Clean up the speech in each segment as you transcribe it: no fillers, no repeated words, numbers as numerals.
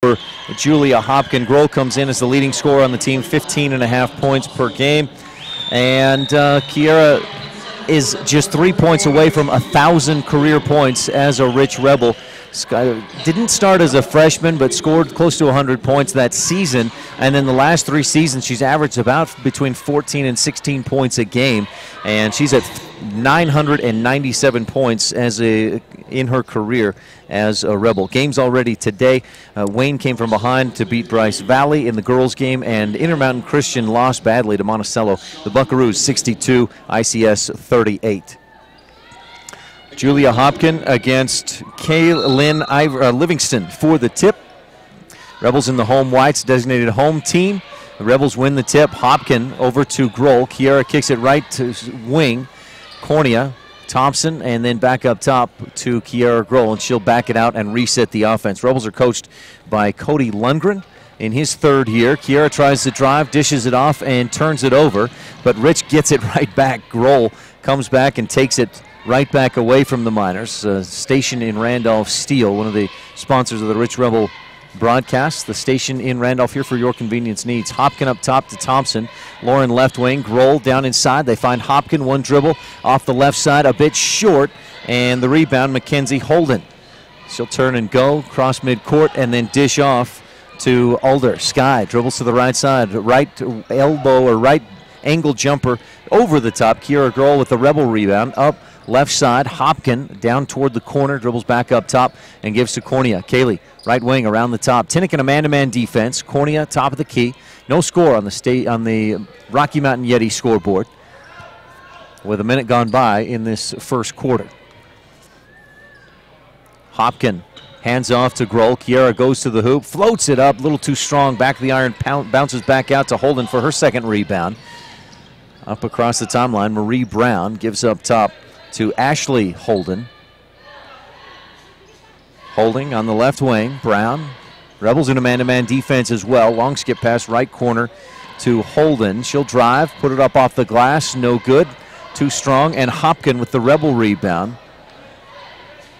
for Julia Hopkin. Grohl comes in as the leading scorer on the team, 15.5 points per game. And Kiera is just 3 points away from 1,000 career points as a Rich Rebel. Didn't start as a freshman, but scored close to 100 points that season. And in the last 3 seasons, she's averaged about between 14 and 16 points a game. And she's at 997 points in her career as a Rebel. Games already today. Wayne came from behind to beat Bryce Valley in the girls' game, and Intermountain Christian lost badly to Monticello. The Buckaroos 62, ICS 38. Julia Hopkin against Kaylin Livingston for the tip. Rebels in the home whites, designated home team. The Rebels win the tip. Hopkin over to Grohl. Kiera kicks it right to wing. Cornea, Thompson, and then back up top to Kiera Grohl, and she'll back it out and reset the offense. Rebels are coached by Cody Lundgren in his 3rd year. Kiera tries to drive, dishes it off, and turns it over, but Rich gets it right back. Grohl comes back and takes it right back away from the Miners. Station in Randolph Steel, one of the sponsors of the Rich Rebel broadcast. The station in Randolph here for your convenience needs. Hopkin up top to Thompson. Lauren left wing. Grohl down inside. They find Hopkin, one dribble off the left side, a bit short, and the rebound, Mackenzie Holden. She'll turn and go, cross midcourt, and then dish off to Alder. Sky dribbles to the right side. Right elbow or right angle jumper over the top. Kiera Grohl with the Rebel rebound. Up left side, Hopkin down toward the corner, dribbles back up top and gives to Cornea. Kaylee, right wing around the top. Tintic in a man-to-man defense. Cornea, top of the key. No score on the Rocky Mountain Yeti scoreboard with a minute gone by in this first quarter. Hopkin hands off to Grohl. Kiera goes to the hoop, floats it up, a little too strong. Back of the iron, bounces back out to Holden for her 2nd rebound. Up across the timeline, Marie Brown gives up top to Ashley Holden. Holding on the left wing, Brown. Rebels in a man-to-man defense as well. Long skip pass, right corner to Holden. She'll drive, put it up off the glass, no good. Too strong, and Hopkin with the Rebel rebound.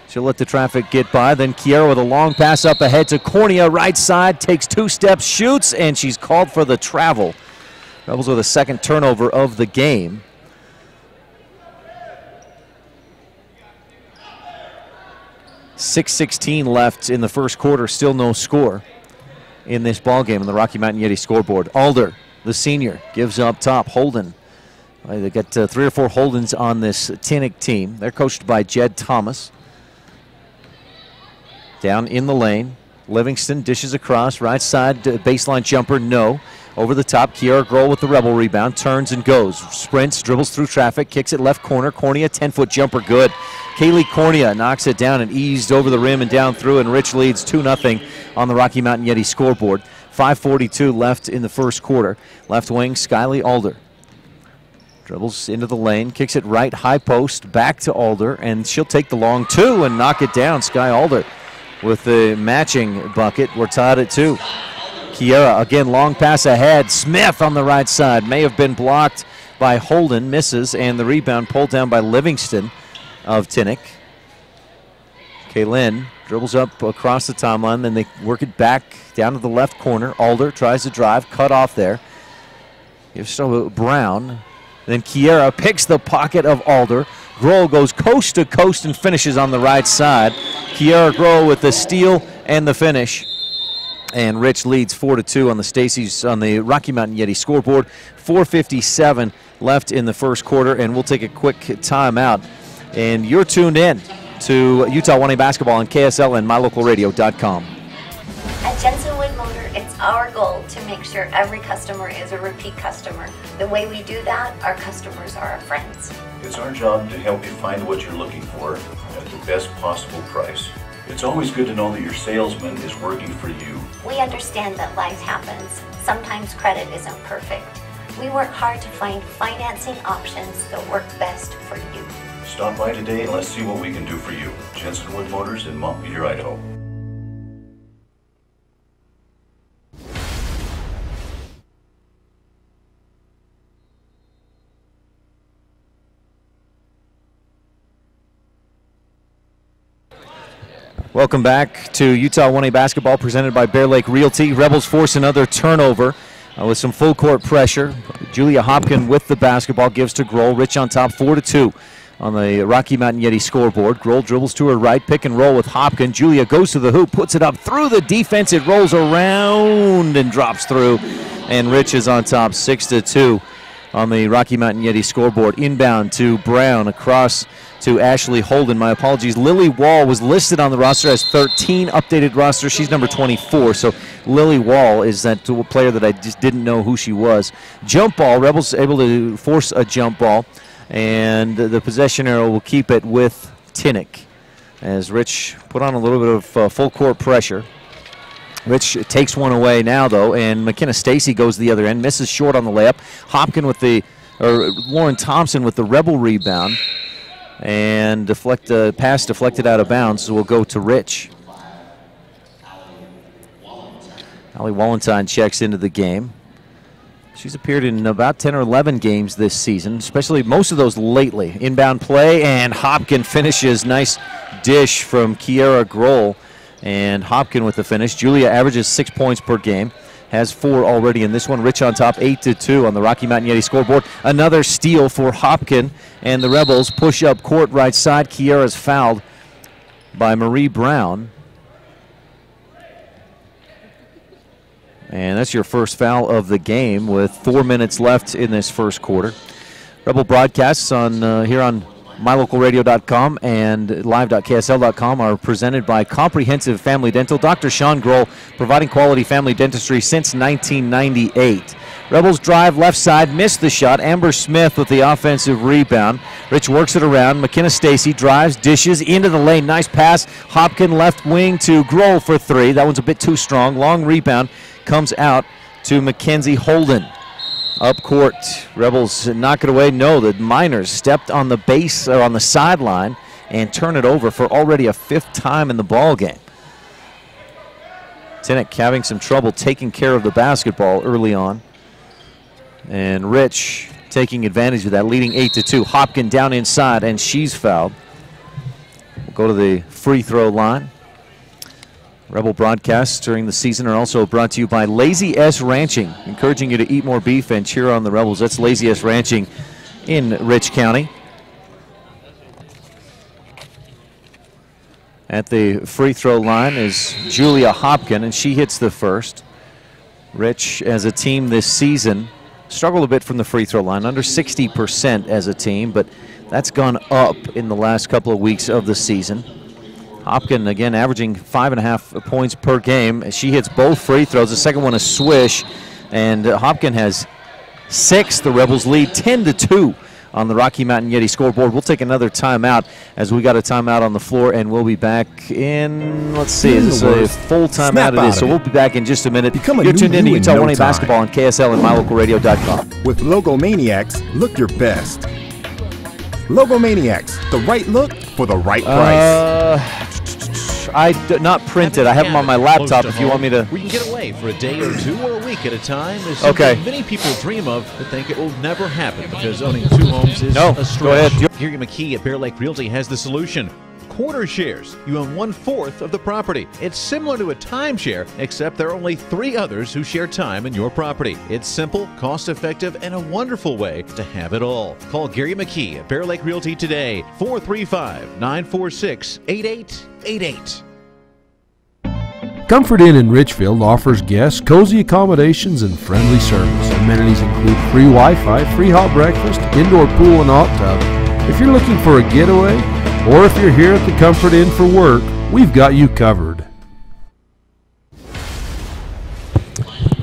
She'll let the traffic get by. Then Kiera with a long pass up ahead to Cornea, right side, takes 2 steps, shoots, and she's called for the travel. Rebels with a 2nd turnover of the game. 6:16 left in the first quarter, still no score in this ball game on the Rocky Mountain Yeti scoreboard. Alder, the senior, gives up top. Holden. They got 3 or 4 Holdens on this Tintic team. They're coached by Jed Thomas. Down in the lane, Livingston dishes across, right side, baseline jumper, no. Over the top, Kiera Grohl with the Rebel rebound, turns and goes. Sprints, dribbles through traffic, kicks it left corner. Cornea, 10-foot jumper, good. Kaylee Cornea knocks it down and eased over the rim and down through, and Rich leads 2-0 on the Rocky Mountain Yeti scoreboard. 5:42 left in the first quarter. Left wing, Skyly Alder. Dribbles into the lane, kicks it right, high post, back to Alder, and she'll take the long 2 and knock it down. Sky Alder with the matching bucket. We're tied at 2. Kiera, again, long pass ahead. Smith on the right side. May have been blocked by Holden. Misses, and the rebound pulled down by Livingston of Tintic. Kaylin dribbles up across the timeline. Then they work it back down to the left corner. Alder tries to drive. Cut off there. Gives to Brown. Then Kiera picks the pocket of Alder. Grohl goes coast to coast and finishes on the right side. Kiera Grohl with the steal and the finish. And Rich leads 4-2 on the Rocky Mountain Yeti scoreboard. 4:57 left in the first quarter, and we'll take a quick timeout. And you're tuned in to Utah 1A basketball on KSL and MyLocalRadio.com. At Jensen Wood Motor, it's our goal to make sure every customer is a repeat customer. The way we do that, our customers are our friends. It's our job to help you find what you're looking for at the best possible price. It's always good to know that your salesman is working for you. We understand that life happens. Sometimes credit isn't perfect. We work hard to find financing options that work best for you. Stop by today and let's see what we can do for you. Jensen Wood Motors in Montpelier, Idaho. Welcome back to Utah 1A basketball presented by Bear Lake Realty. Rebels force another turnover with some full court pressure. Julia Hopkin with the basketball gives to Grohl. Rich on top 4-2 on the Rocky Mountain Yeti scoreboard. Grohl dribbles to her right, pick and roll with Hopkin. Julia goes to the hoop, puts it up through the defense. It rolls around and drops through. And Rich is on top 6-2 on the Rocky Mountain Yeti scoreboard. Inbound to Brown, across to Ashley Holden. My apologies. Lily Wall was listed on the roster as 13, updated roster. She's number 24. So Lily Wall is that player that I just didn't know who she was. Jump ball. Rebels able to force a jump ball. And the possession arrow will keep it with Tintic as Rich put on a little bit of full court pressure. Rich takes one away now, though, and McKenna Stacy goes to the other end, misses short on the layup. Hopkin with Lauren Thompson with the Rebel rebound. And pass deflected out of bounds, so we'll go to Rich. Allie Wallenstein checks into the game. She's appeared in about 10 or 11 games this season, especially most of those lately. Inbound play, and Hopkin finishes. Nice dish from Kiera Grohl. And Hopkin with the finish. Julia averages 6 points per game. Has 4 already in this one. Rich on top 8-2 on the Rocky Mountain Yeti scoreboard. Another steal for Hopkin, and the Rebels push up court right side. Kiera's fouled by Marie Brown. And that's your first foul of the game with 4 minutes left in this first quarter. Rebel broadcasts on here on MyLocalRadio.com and live.ksl.com are presented by Comprehensive Family Dental. Dr. Sean Grohl, providing quality family dentistry since 1998. Rebels drive left side, missed the shot. Amber Smith with the offensive rebound. Rich works it around. McKenna Stacy drives, dishes into the lane. Nice pass. Hopkin left wing to Grohl for 3. That one's a bit too strong. Long rebound comes out to Mackenzie Holden. Up court, Rebels knock it away. No, the Miners stepped on the base or on the sideline and turn it over for already a 5th time in the ball game. Tintic having some trouble taking care of the basketball early on. And Rich taking advantage of that, leading 8-2. Hopkin down inside, and she's fouled. We'll go to the free throw line. Rebel broadcasts during the season are also brought to you by Lazy S Ranching, encouraging you to eat more beef and cheer on the Rebels. That's Lazy S Ranching in Rich County. At the free throw line is Julia Hopkin, and she hits the first. Rich, as a team this season, struggled a bit from the free throw line, under 60% as a team, but that's gone up in the last couple of weeks of the season. Hopkin, again, averaging 5.5 points per game. She hits both free throws. The second one a swish, and Hopkin has 6. The Rebels lead 10-2 on the Rocky Mountain Yeti scoreboard. We'll take another timeout as we got a timeout on the floor, and we'll be back in, let's see, is this a full timeout? It is, so we'll be back in just a minute. You're tuned in to Utah 1A basketball on KSL and MyLocalRadio.com. With Logomaniacs, look your best. Logomaniacs, the right look for the right price. I did not print it. I have them on my laptop if you want me to. We can get away for a day or 2 or a week at a time. There's okay. Something many people dream of but think it will never happen because owning 2 homes is a stretch. Go ahead. Gary McKee at Bear Lake Realty has the solution. Quarter shares. You own 1/4 of the property. It's similar to a timeshare, except there are only 3 others who share time in your property. It's simple, cost-effective, and a wonderful way to have it all. Call Gary McKee at Bear Lake Realty today, 435-946-8888. Comfort Inn in Richfield offers guests cozy accommodations and friendly service. Amenities include free Wi-Fi, free hot breakfast, indoor pool and hot tub. If you're looking for a getaway, or if you're here at the Comfort Inn for work, we've got you covered.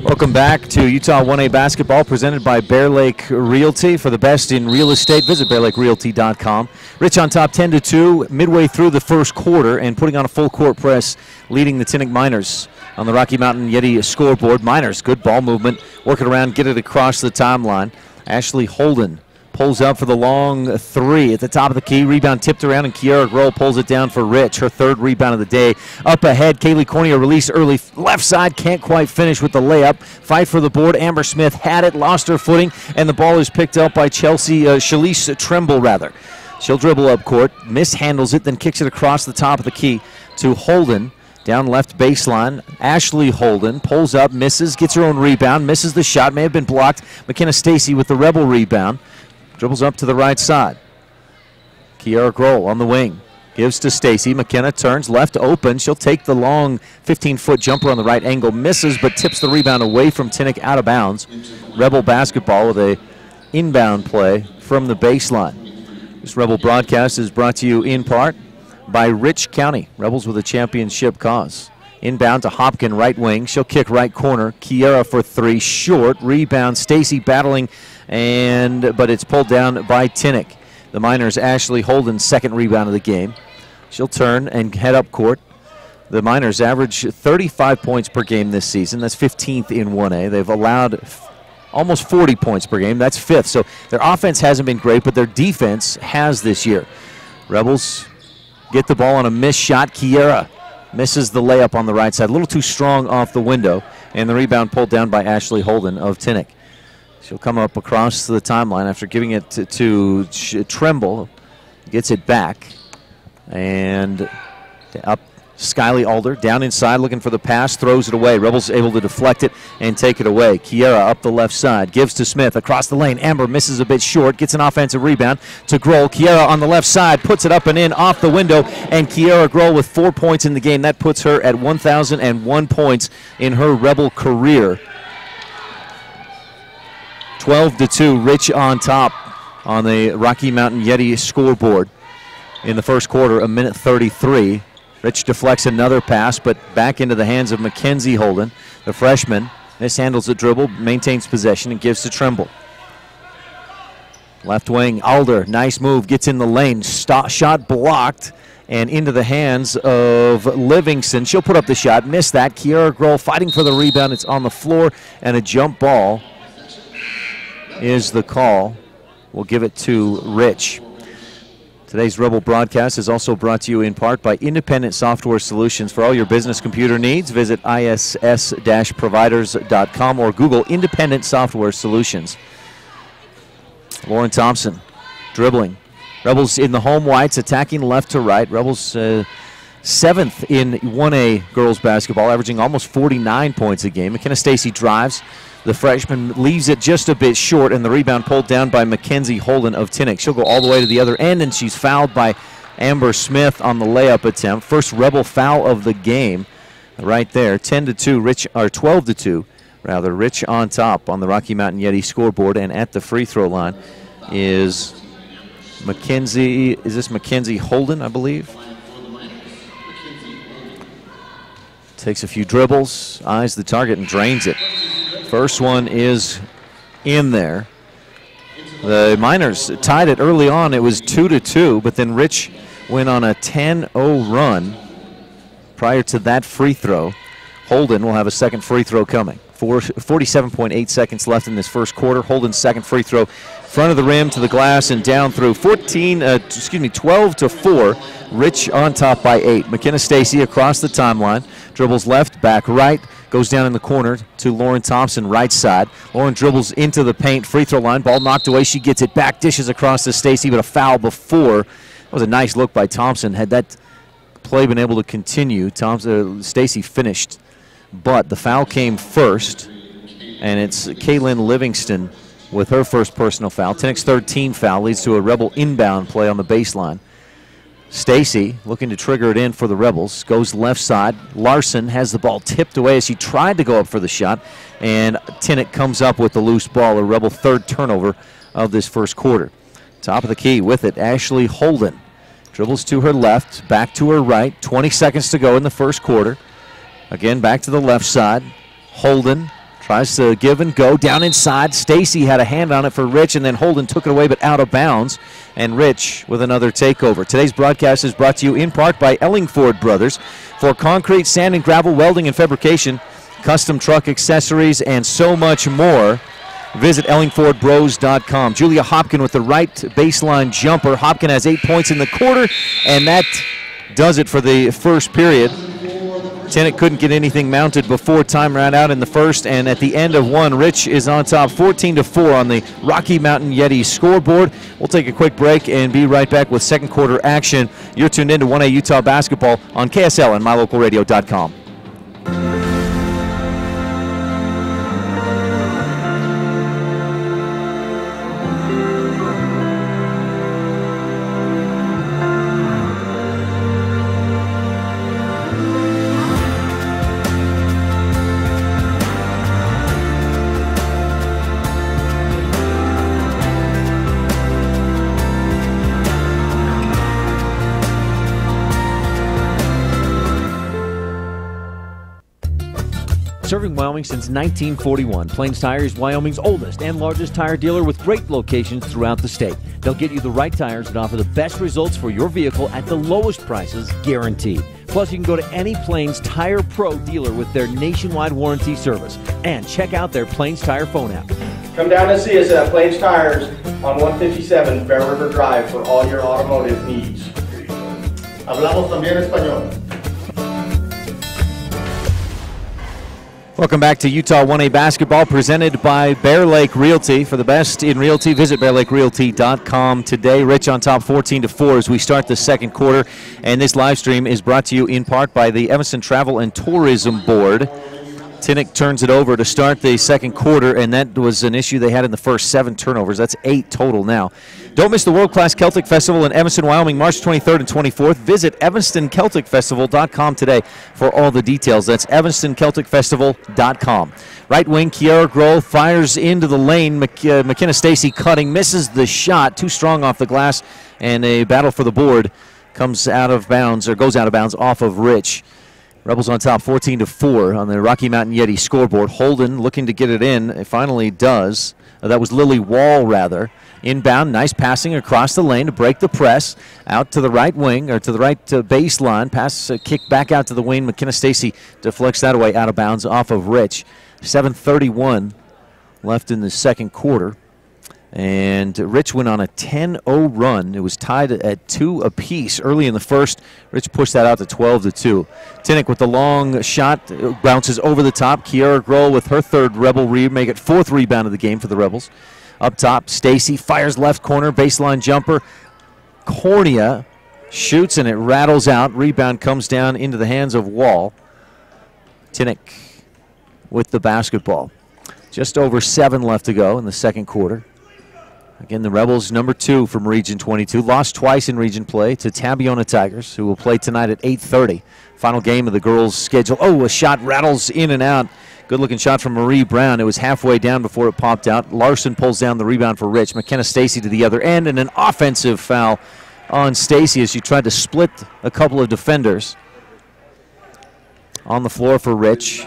Welcome back to Utah 1A basketball presented by Bear Lake Realty. For the best in real estate, visit BearLakeRealty.com. Rich on top 10-2 midway through the first quarter and putting on a full court press, leading the Tintic Miners on the Rocky Mountain Yeti scoreboard. Miners, good ball movement, work it around, get it across the timeline. Ashley Holden pulls up for the long 3 at the top of the key. Rebound tipped around, and Kiera Grohl pulls it down for Rich, her 3rd rebound of the day. Up ahead, Kaylee Cornea release early. Left side, can't quite finish with the layup. Fight for the board. Amber Smith had it, lost her footing, and the ball is picked up by Shalise Tremble, rather. She'll dribble up court, mishandles it, then kicks it across the top of the key to Holden. Down left baseline, Ashley Holden pulls up, misses, gets her own rebound, misses the shot, may have been blocked. McKenna Stacy with the Rebel rebound. Dribbles up to the right side. Kiara Grohl on the wing. Gives to Stacy. McKenna turns left open. She'll take the long 15-foot jumper on the right angle. Misses, but tips the rebound away from Tintic out of bounds. Rebel basketball with a inbound play from the baseline. This Rebel broadcast is brought to you in part by Rich County. Rebels with a championship cause. Inbound to Hopkin, right wing. She'll kick right corner. Kiera for three, short. Rebound, Stacy battling, but it's pulled down by Tintic. The Miners' Ashley Holden, second rebound of the game. She'll turn and head up court. The Miners average 35 points per game this season. That's 15th in 1A. They've allowed almost 40 points per game. That's 5th. So their offense hasn't been great, but their defense has this year. Rebels get the ball on a missed shot. Kiera misses the layup on the right side. A little too strong off the window. And the rebound pulled down by Ashley Holden of Tintic. She'll come up across the timeline after giving it to Tremble. Gets it back. And up Skyly Alder down inside looking for the pass, throws it away. Rebels able to deflect it and take it away. Kiera up the left side, gives to Smith across the lane. Amber misses a bit short, gets an offensive rebound to Grohl. Kiera on the left side, puts it up and in off the window, and Kiera Grohl with 4 points in the game. That puts her at 1,001 points in her Rebel career. 12-2, Rich on top on the Rocky Mountain Yeti scoreboard. In the first quarter, a minute 33. Rich deflects another pass, but back into the hands of Mackenzie Holden. The freshman mishandles the dribble, maintains possession, and gives to Tremble. Left wing, Alder, nice move, gets in the lane. Shot blocked and into the hands of Livingston. She'll put up the shot, missed that. Kiara Grohl fighting for the rebound. It's on the floor, and a jump ball is the call. We'll give it to Rich. Today's Rebel broadcast is also brought to you in part by Independent Software Solutions. For all your business computer needs, visit iss-providers.com or Google Independent Software Solutions. Lauren Thompson dribbling. Rebels in the home whites, attacking left to right. Rebels 7th in 1A girls basketball, averaging almost 49 points a game. McKenna Stacy drives. The freshman leaves it just a bit short, and the rebound pulled down by Mackenzie Holden of Tintic. She'll go all the way to the other end, and she's fouled by Amber Smith on the layup attempt. First Rebel foul of the game right there. 10-2, Rich, or 12-2, rather. Rich on top on the Rocky Mountain Yeti scoreboard, and at the free throw line is Mackenzie. Is this Mackenzie Holden, I believe? Takes a few dribbles, eyes the target, and drains it. First one is in there. The Miners tied it early on. It was 2-2, but then Rich went on a 10-0 run prior to that free throw. Holden will have a second free throw coming. 47.8 seconds left in this first quarter. Holden's second free throw, front of the rim to the glass and down through. 12-4. Rich on top by 8. McKenna Stacy across the timeline. Dribbles left, back right. Goes down in the corner to Lauren Thompson, right side. Lauren dribbles into the paint, free throw line. Ball knocked away. She gets it back, dishes across to Stacy, but a foul before. That was a nice look by Thompson. Had that play been able to continue, Stacy finished. But the foul came first, and it's Kaylin Livingston with her first personal foul. Tintic's third team foul leads to a Rebel inbound play on the baseline. Stacy looking to trigger it in for the Rebels. Goes left side. Larson has the ball tipped away as she tried to go up for the shot. And Tintic comes up with the loose ball, a Rebel third turnover of this first quarter. Top of the key with it, Ashley Holden. Dribbles to her left, back to her right. 20 seconds to go in the first quarter. Again, back to the left side. Holden tries to give and go down inside. Stacy had a hand on it for Rich, and then Holden took it away but out of bounds. And Rich with another takeover. Today's broadcast is brought to you in part by Ellingford Brothers for concrete, sand and gravel, welding and fabrication, custom truck accessories, and so much more. Visit ellingfordbros.com. Julia Hopkin with the right baseline jumper. Hopkin has 8 points in the quarter, and that does it for the first period. Tintic couldn't get anything mounted before time ran out in the first, and at the end of one, Rich is on top 14-4 on the Rocky Mountain Yeti scoreboard. We'll take a quick break and be right back with second quarter action. You're tuned in to 1A Utah basketball on KSL and MyLocalRadio.com. Serving Wyoming since 1941, Plains Tire is Wyoming's oldest and largest tire dealer with great locations throughout the state. They'll get you the right tires and offer the best results for your vehicle at the lowest prices, guaranteed. Plus, you can go to any Plains Tire Pro dealer with their nationwide warranty service. And check out their Plains Tire phone app. Come down and see us at Plains Tires on 157 Bear River Drive for all your automotive needs. Hablamos también español. Welcome back to Utah 1A basketball, presented by Bear Lake Realty. For the best in realty, visit bearlakerealty.com today. Rich on top 14-4 as we start the second quarter. And this live stream is brought to you in part by the Evanston Travel and Tourism Board. Tintic turns it over to start the second quarter, and that was an issue they had in the first 7 turnovers. That's 8 total now. Don't miss the world-class Celtic Festival in Evanston, Wyoming, March 23rd and 24th. Visit EvanstonCelticFestival.com today for all the details. That's EvanstonCelticFestival.com. Right wing, Kiara Grohl fires into the lane. McKenna Stacy cutting, misses the shot. Too strong off the glass, and a battle for the board comes out of bounds, or goes out of bounds off of Rich. Rebels on top 14-4 on the Rocky Mountain Yeti scoreboard. Holden looking to get it in. It finally does. That was Lily Wall, rather. Inbound, nice passing across the lane to break the press. Out to the right wing, or to the right baseline. Pass, kick back out to the wing. McKenna Stacy deflects that away out of bounds off of Rich. 7:31 left in the second quarter. And Rich went on a 10-0 run. It was tied at 2 apiece early in the first. Rich pushed that out to 12-2. Tintic with the long shot, bounces over the top. Kiara Grohl with her third Rebel make it 4th rebound of the game for the Rebels. Up top, Stacy fires left corner, baseline jumper. Cornea shoots and it rattles out. Rebound comes down into the hands of Wall. Tintic with the basketball. Just over 7 left to go in the second quarter. Again, the Rebels, number 2 from Region 22, lost twice in region play to Tabiona Tigers, who will play tonight at 8:30. Final game of the girls' schedule. Oh, a shot rattles in and out. Good-looking shot from Marie Brown. It was halfway down before it popped out. Larson pulls down the rebound for Rich. McKenna Stacy to the other end, and an offensive foul on Stacy as she tried to split a couple of defenders. On the floor for Rich.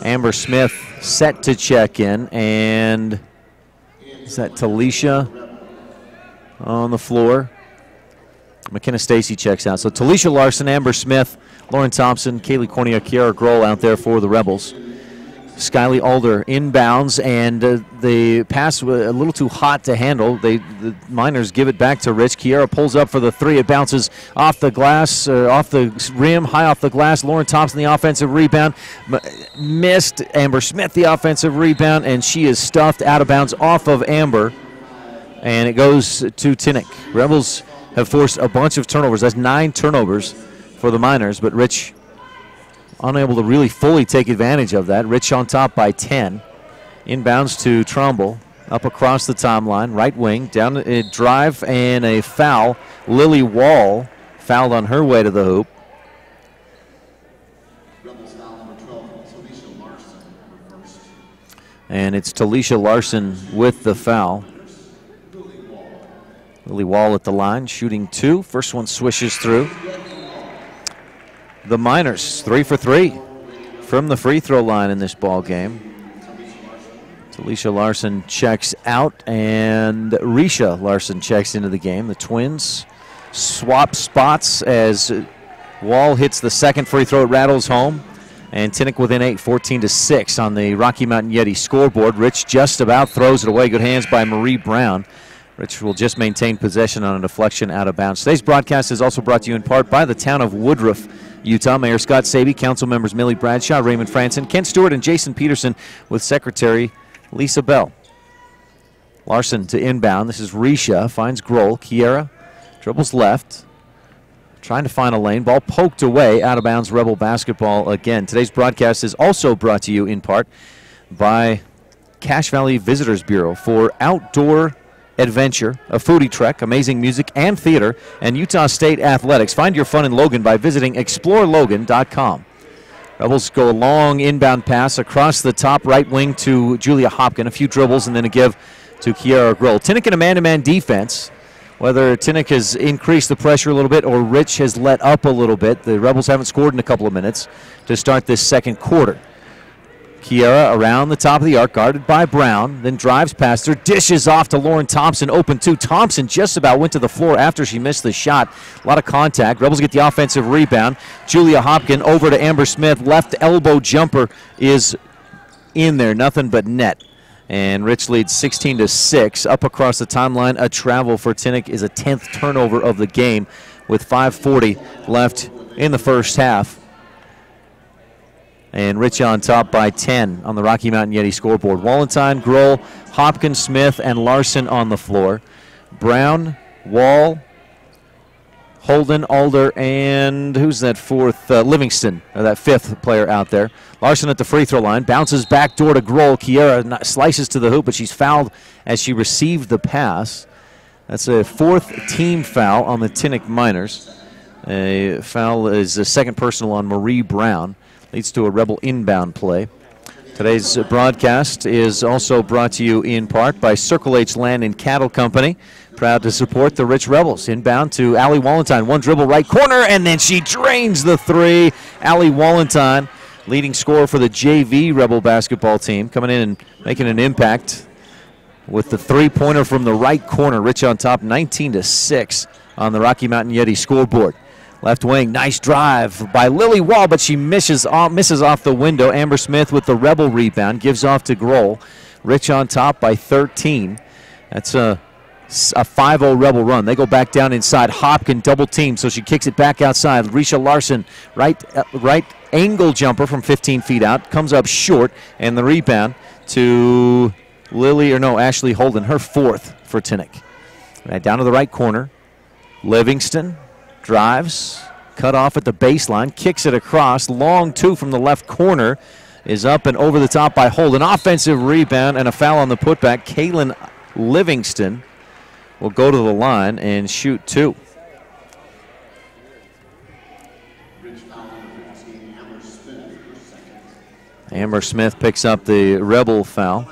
Amber Smith set to check in, and is that Talisha on the floor? McKenna Stacy checks out. So Talisha Larson, Amber Smith, Lauren Thompson, Kaylee Cornea, Kiara Grohl out there for the Rebels. Skyly Alder inbounds, and the pass was a little too hot to handle. The Miners give it back to Rich. Kiara pulls up for the 3. It bounces off the glass, off the rim, high off the glass. Lauren Thompson, the offensive rebound. Missed. Amber Smith, the offensive rebound, and she is stuffed out of bounds off of Amber. And it goes to Tintic. Rebels have forced a bunch of turnovers. That's 9 turnovers for the Miners, but Rich unable to really fully take advantage of that. Rich on top by 10. Inbounds to Trumbull. Up across the timeline. Right wing. Down a drive and a foul. Lily Wall fouled on her way to the hoop. And it's Talisha Larson with the foul. Lily Wall at the line, shooting 2. First one swishes through. The Miners 3 for 3 from the free throw line in this ball game. Talisha Larson checks out, and Risha Larson checks into the game. The Twins swap spots as Wall hits the second free throw. It rattles home, and Tintic within 8, 14-6 on the Rocky Mountain Yeti scoreboard. Rich just about throws it away. Good hands by Marie Brown. Rich will just maintain possession on a deflection out of bounds. Today's broadcast is also brought to you in part by the town of Woodruff, Utah. Mayor Scott Saby, council members Millie Bradshaw, Raymond Franson, Kent Stewart, and Jason Peterson with Secretary Lisa Bell. Larson to inbound. This is Risha, finds Grohl. Kiera dribbles left, trying to find a lane. Ball poked away, out of bounds, Rebel basketball again. Today's broadcast is also brought to you in part by Cache Valley Visitors Bureau for outdoor adventure, a foodie trek, amazing music and theater, and Utah State athletics. Find your fun in Logan by visiting explorelogan.com. Rebels go a long inbound pass across the top right wing to Julia Hopkin. A few dribbles and then a give to Kiara Grohl. Tintic in a man-to-man defense. Whether Tintic has increased the pressure a little bit or Rich has let up a little bit, the Rebels haven't scored in a couple of minutes to start this second quarter. Kiera around the top of the arc, guarded by Brown, then drives past her, dishes off to Lauren Thompson, open two. Thompson just about went to the floor after she missed the shot. A lot of contact. Rebels get the offensive rebound. Julia Hopkin over to Amber Smith. Left elbow jumper is in there, nothing but net. And Rich leads 16-6. Up across the timeline, a travel for Tintic is a 10th turnover of the game with 5:40 left in the first half. And Rich on top by 10 on the Rocky Mountain Yeti scoreboard. Wallenstein, Grohl, Hopkins, Smith, and Larson on the floor. Brown, Wall, Holden, Alder, and who's that fourth? Livingston, or that fifth player out there. Larson at the free throw line, bounces back door to Grohl. Kiera slices to the hoop, but she's fouled as she received the pass. That's a fourth team foul on the Tintic Miners. A foul is a second personal on Marie Brown. Leads to a Rebel inbound play. Today's broadcast is also brought to you in part by Circle H Land and Cattle Company. Proud to support the Rich Rebels. Inbound to Allie Wallenstein. One dribble right corner, and then she drains the three. Allie Wallenstein, leading scorer for the JV Rebel basketball team, coming in and making an impact with the three-pointer from the right corner. Rich on top, 19-6 on the Rocky Mountain Yeti scoreboard. Left wing, nice drive by Lily Wall, but she misses off the window. Amber Smith with the Rebel rebound, gives off to Grohl. Rich on top by 13. That's a 5-0 Rebel run. They go back down inside. Hopkin double team, so she kicks it back outside. Risha Larson, right angle jumper from 15 feet out, comes up short, and the rebound to Ashley Holden, her fourth for Tintic. Right down to the right corner. Livingston drives, cut off at the baseline, kicks it across. Long two from the left corner is up and over the top by Holden. Offensive rebound and a foul on the putback. Kaylin Livingston will go to the line and shoot two. Amber Smith picks up the Rebel foul.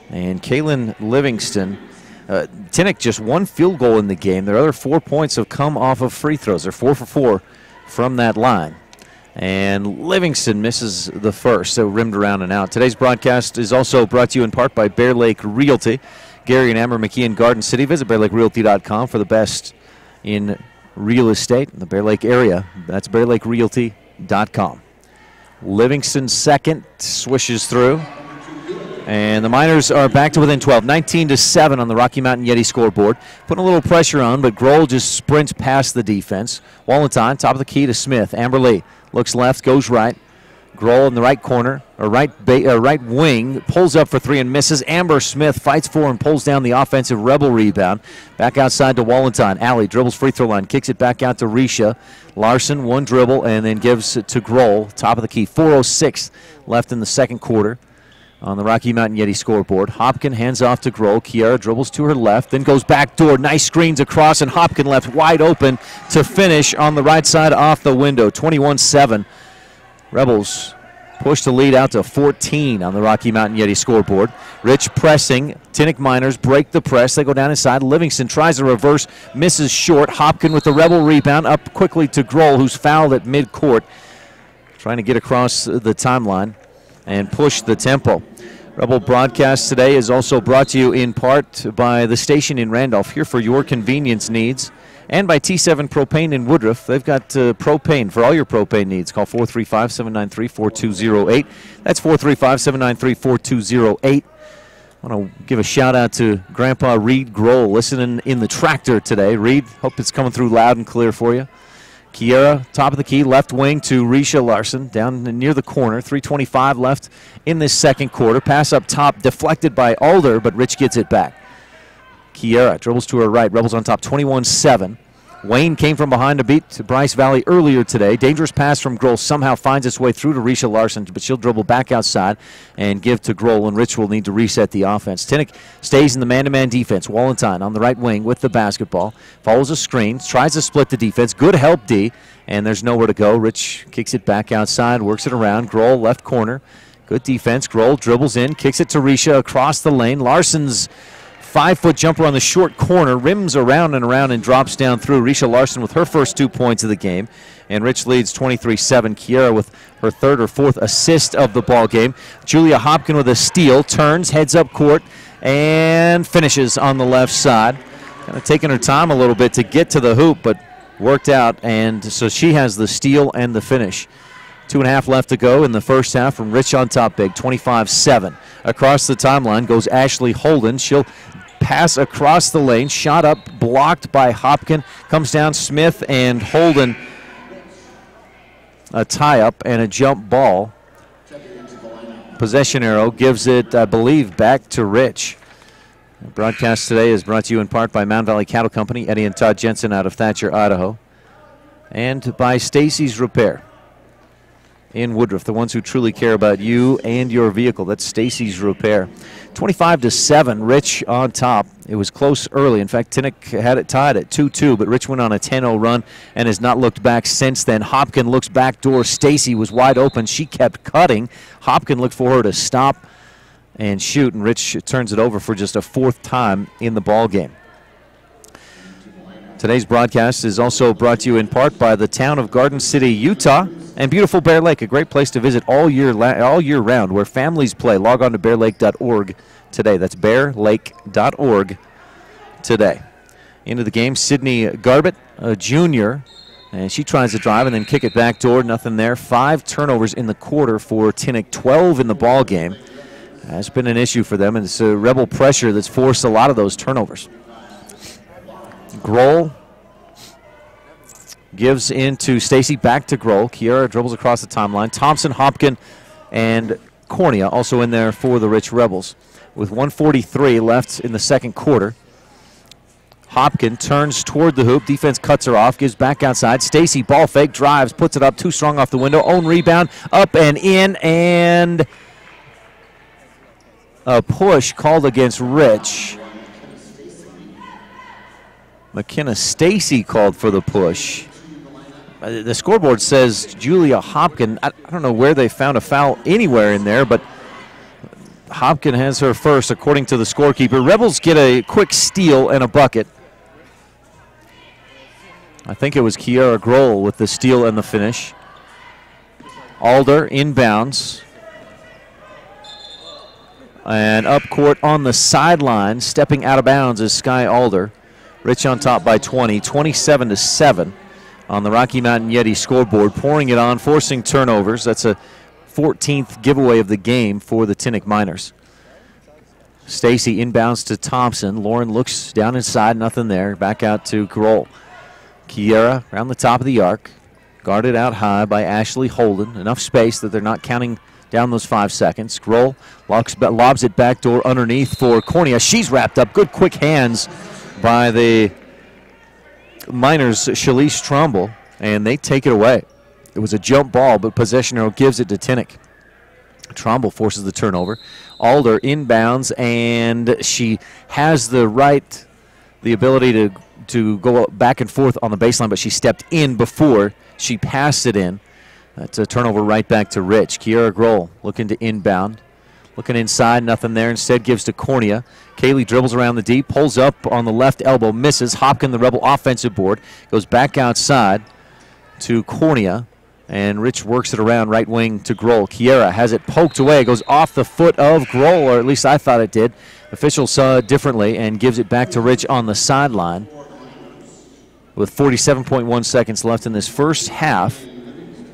And Kaylin Livingston, Tintic just one field goal in the game. Their other 4 points have come off of free throws. They're 4 for 4 from that line. And Livingston misses the first, so rimmed around and out. Today's broadcast is also brought to you in part by Bear Lake Realty. Gary and Amber McKee in Garden City. Visit BearLakeRealty.com for the best in real estate in the Bear Lake area. That's BearLakeRealty.com. Livingston second, swishes through. And the Miners are back to within 12, 19-7 on the Rocky Mountain Yeti scoreboard. Putting a little pressure on, but Grohl just sprints past the defense. Wallenstein, top of the key to Smith. Amber Lee looks left, goes right. Grohl in the right corner, or right wing, pulls up for three and misses. Amber Smith fights for and pulls down the offensive Rebel rebound. Back outside to Wallenstein. Allie dribbles free throw line, kicks it back out to Risha. Larson, one dribble, and then gives it to Grohl, top of the key. 4:06 left in the second quarter on the Rocky Mountain Yeti scoreboard. Hopkin hands off to Grohl. Kiara dribbles to her left, then goes back door. Nice screens across, and Hopkin left wide open to finish on the right side off the window. 21-7. Rebels push the lead out to 14 on the Rocky Mountain Yeti scoreboard. Rich pressing. Tintic Miners break the press. They go down inside. Livingston tries a reverse, misses short. Hopkin with the Rebel rebound, up quickly to Grohl, who's fouled at midcourt. Trying to get across the timeline and push the tempo. Rebel broadcast today is also brought to you in part by the station in Randolph, here for your convenience needs, and by T7 Propane in Woodruff. They've got propane for all your propane needs. Call 435-793-4208. That's 435-793-4208. I want to give a shout out to Grandpa Reed Grohl listening in the tractor today. Reed, hope it's coming through loud and clear for you. Kiera, top of the key, left wing to Risha Larson, down near the corner. 3:25 left in this second quarter. Pass up top, deflected by Alder, but Rich gets it back. Kiera dribbles to her right. Rebels on top, 21-7. Wayne came from behind to beat Bryce Valley earlier today. Dangerous pass from Grohl somehow finds its way through to Risha Larson, but she'll dribble back outside and give to Grohl, and Rich will need to reset the offense. Tintic stays in the man-to-man defense. Wallentine on the right wing with the basketball. Follows a screen, tries to split the defense. Good help, D, and there's nowhere to go. Rich kicks it back outside, works it around. Grohl, left corner. Good defense. Grohl dribbles in, kicks it to Risha across the lane. Larson's 5-foot jumper on the short corner, rims around and drops down through. Risha Larson with her first 2 points of the game. And Rich leads 23-7. Kiera with her third or fourth assist of the ball game. Julia Hopkin with a steal, turns, heads up court, and finishes on the left side. Kind of taking her time a little bit to get to the hoop, but worked out. And so she has the steal and the finish. 2.5 left to go in the first half from Rich on top big, 25-7. Across the timeline goes Ashley Holden. She'll pass across the lane, shot up, blocked by Hopkin, comes down Smith and Holden. A tie-up and a jump ball. Possession arrow gives it, I believe, back to Rich. The broadcast today is brought to you in part by Mound Valley Cattle Company, Eddie and Todd Jensen out of Thatcher, Idaho, and by Stacy's Repair in Woodruff, the ones who truly care about you and your vehicle. That's Stacy's Repair. 25-7, Rich on top. It was close early. In fact, Tintic had it tied at 2-2, but Rich went on a 10-0 run and has not looked back since then. Hopkin looks back door. Stacy was wide open. She kept cutting. Hopkin looked for her to stop and shoot, and Rich turns it over for just a 4th time in the ball game. Today's broadcast is also brought to you in part by the town of Garden City, Utah, and beautiful Bear Lake, a great place to visit all year round, where families play. Log on to bearlake.org today. That's bearlake.org today. Into the game, Sydney Garbett, a junior, and she tries to drive and then kick it back door. Nothing there. 5 turnovers in the quarter for Tintic, 12 in the ball game. That's been an issue for them, and it's a Rebel pressure that's forced a lot of those turnovers. Grohl gives into Stacy, back to Grohl. Kiera dribbles across the timeline. Thompson, Hopkin, and Cornea also in there for the Rich Rebels. With 1:43 left in the second quarter, Hopkin turns toward the hoop. Defense cuts her off, gives back outside. Stacy, ball fake, drives, puts it up, too strong off the window. Own rebound, up and in, and a push called against Rich. McKenna Stacy called for the push. The scoreboard says Julia Hopkin. I don't know where they found a foul anywhere in there, but Hopkin has her first, according to the scorekeeper. Rebels get a quick steal and a bucket. I think it was Kiera Grohl with the steal and the finish. Alder inbounds. And up court on the sideline, stepping out of bounds is Sky Alder. Rich on top by 20, 27-7 on the Rocky Mountain Yeti scoreboard, pouring it on, forcing turnovers. That's a 14th giveaway of the game for the Tintic Miners. Stacy inbounds to Thompson. Lauren looks down inside, nothing there. Back out to Grohl. Kiera around the top of the arc, guarded out high by Ashley Holden. Enough space that they're not counting down those 5 seconds. Grohl lobs it back door underneath for Cornea. She's wrapped up. Good quick hands by the Miners' Shalise Trumbull, and they take it away. It was a jump ball, but possession arrow gives it to Tintic. Trumbull forces the turnover. Alder inbounds, and she has the ability to go back and forth on the baseline, but she stepped in before she passed it in. That's a turnover right back to Rich. Kiera Grohl looking to inbound. Looking inside, nothing there. Instead gives to Cornea. Kaylee dribbles around the D, pulls up on the left elbow, misses. Hopkin, the Rebel offensive board, goes back outside to Cornea, and Rich works it around right wing to Grohl. Kiera has it poked away, goes off the foot of Grohl, or at least I thought it did. Officials saw it differently and gives it back to Rich on the sideline. With 47.1 seconds left in this first half,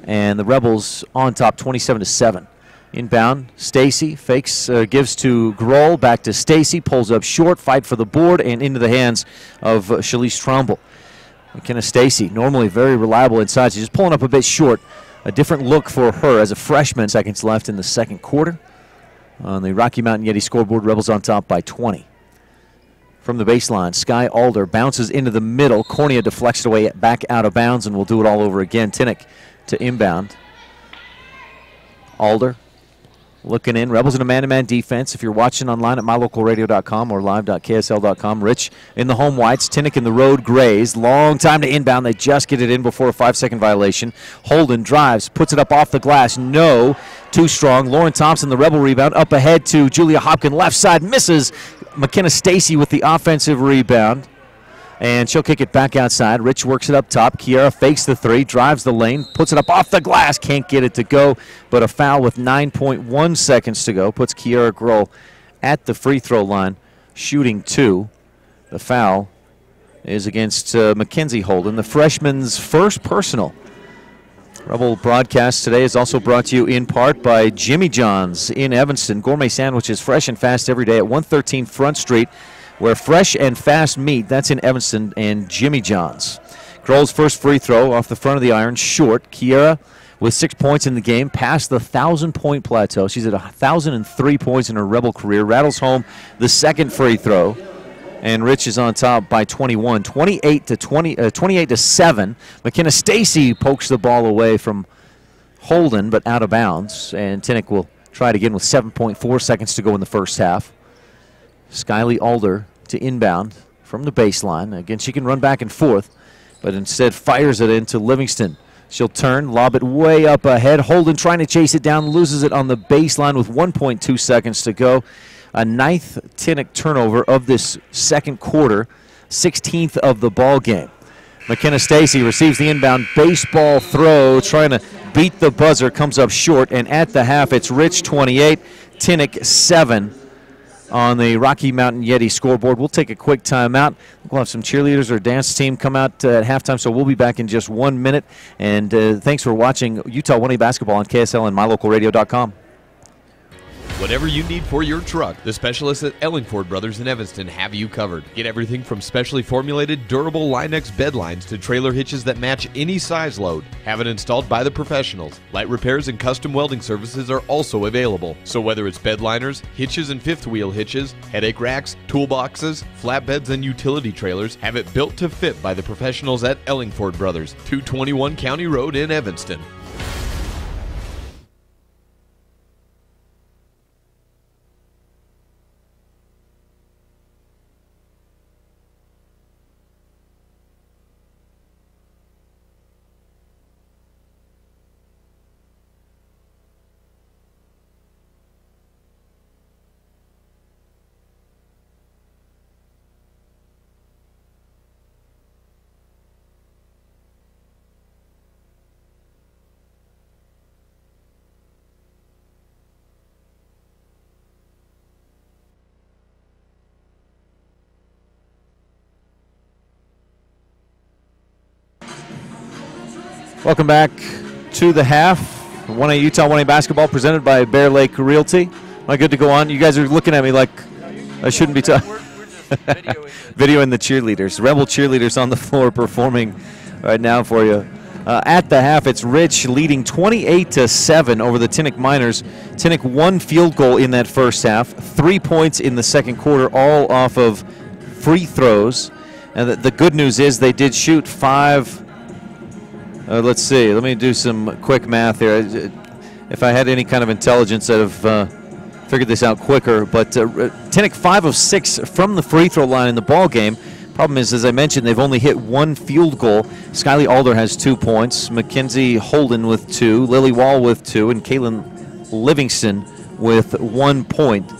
and the Rebels on top 27-7. Inbound, Stacy fakes, gives to Grohl, back to Stacy, pulls up short, fight for the board, and into the hands of Shalise Trumbull. McKenna Stacy, normally very reliable inside, she's just pulling up a bit short. A different look for her as a freshman. Seconds left in the second quarter. On the Rocky Mountain Yeti scoreboard, Rebels on top by 20. From the baseline, Sky Alder bounces into the middle. Cornea deflects it away back out of bounds, and we'll do it all over again. Tintic to inbound. Alder looking in. Rebels in a man-to-man defense. If you're watching online at mylocalradio.com or live.ksl.com, Rich in the home whites, Tintic in the road grays. Long time to inbound. They just get it in before a 5-second violation. Holden drives, puts it up off the glass. No, too strong. Lauren Thompson, the Rebel rebound. Up ahead to Julia Hopkins, left side, misses. McKenna Stacy with the offensive rebound. And she'll kick it back outside. Rich works it up top. Kiera fakes the three, drives the lane, puts it up off the glass. Can't get it to go, but a foul with 9.1 seconds to go puts Kiera Grohl at the free throw line, shooting 2. The foul is against Mackenzie Holden, the freshman's first personal. Rebel broadcast today is also brought to you in part by Jimmy John's in Evanston. Gourmet sandwiches fresh and fast every day at 113 Front Street, where fresh and fast meat. That's in Evanston and Jimmy John's. Grohl's first free throw off the front of the iron, short. Kiera with 6 points in the game, past the 1,000-point plateau. She's at 1,003 points in her Rebel career. Rattles home the second free throw, and Rich is on top by 21, 28 to 7. McKenna Stacy pokes the ball away from Holden, but out of bounds, and Tintic will try it again with 7.4 seconds to go in the first half. Skyly Alder to inbound from the baseline. Again, she can run back and forth, but instead fires it into Livingston. She'll turn, lob it way up ahead. Holden trying to chase it down, loses it on the baseline with 1.2 seconds to go. A 9th Tintic turnover of this second quarter, 16th of the ball game. McKenna Stacy receives the inbound baseball throw, trying to beat the buzzer, comes up short, and at the half it's Rich 28, Tintic 7. On the Rocky Mountain Yeti scoreboard. We'll take a quick timeout. We'll have some cheerleaders or dance team come out at halftime, so we'll be back in just 1 minute. And thanks for watching Utah 1A basketball on KSL and mylocalradio.com. Whatever you need for your truck, the specialists at Ellingford Brothers in Evanston have you covered. Get everything from specially formulated, durable Line-X bed lines to trailer hitches that match any size load. Have it installed by the professionals. Light repairs and custom welding services are also available. So whether it's bed liners, hitches and fifth wheel hitches, headache racks, toolboxes, flatbeds, and utility trailers, have it built to fit by the professionals at Ellingford Brothers, 221 County Road in Evanston. Welcome back to the half. 1A Utah 1A basketball presented by Bear Lake Realty. Am I good to go on? You guys are looking at me like I shouldn't be talking. We're just videoing the cheerleaders. Rebel cheerleaders on the floor performing right now for you. At the half, it's Rich leading 28-7 over the Tintic Miners. Tintic 1 field goal in that first half, 3 points in the second quarter, all off of free throws. And the good news is they did shoot 5. Let's see. Let me do some quick math here. If I had any kind of intelligence, I'd have figured this out quicker. But Tintic 5 of 6 from the free throw line in the ball game. Problem is, as I mentioned, they've only hit 1 field goal. Skyly Alder has 2 points. Mackenzie Holden with 2. Lily Wall with 2. And Kaylin Livingston with 1 point.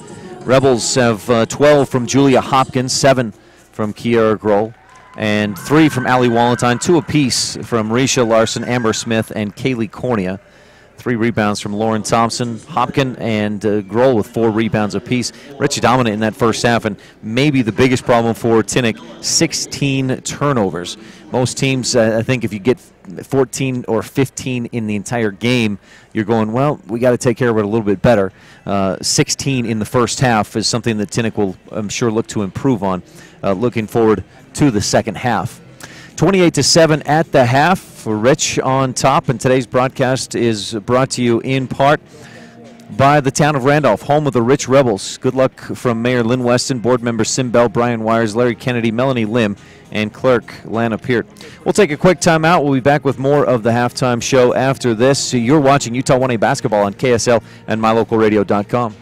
Rebels have 12 from Julia Hopkins, 7 from Kiera Grohl, and 3 from Allie Walentine, 2 apiece from Risha Larson, Amber Smith, and Kaylee Cornea. 3 rebounds from Lauren Thompson, Hopkins, and Grohl with 4 rebounds apiece. Richie dominant in that first half, and maybe the biggest problem for Tintic, 16 turnovers. Most teams, I think if you get 14 or 15 in the entire game, you're going, well, we got to take care of it a little bit better. 16 in the first half is something that Tintic will, I'm sure, look to improve on. Looking forward to the second half. 28-7 at the half for Rich on top, and today's broadcast is brought to you in part by the town of Randolph, home of the Rich Rebels. Good luck from Mayor Lynn Weston, board members Sim Bell, Brian Wires, Larry Kennedy, Melanie Lim, and clerk Lana Peart. We'll take a quick time out. We'll be back with more of the halftime show after this. So you're watching Utah 1A basketball on KSL and mylocalradio.com.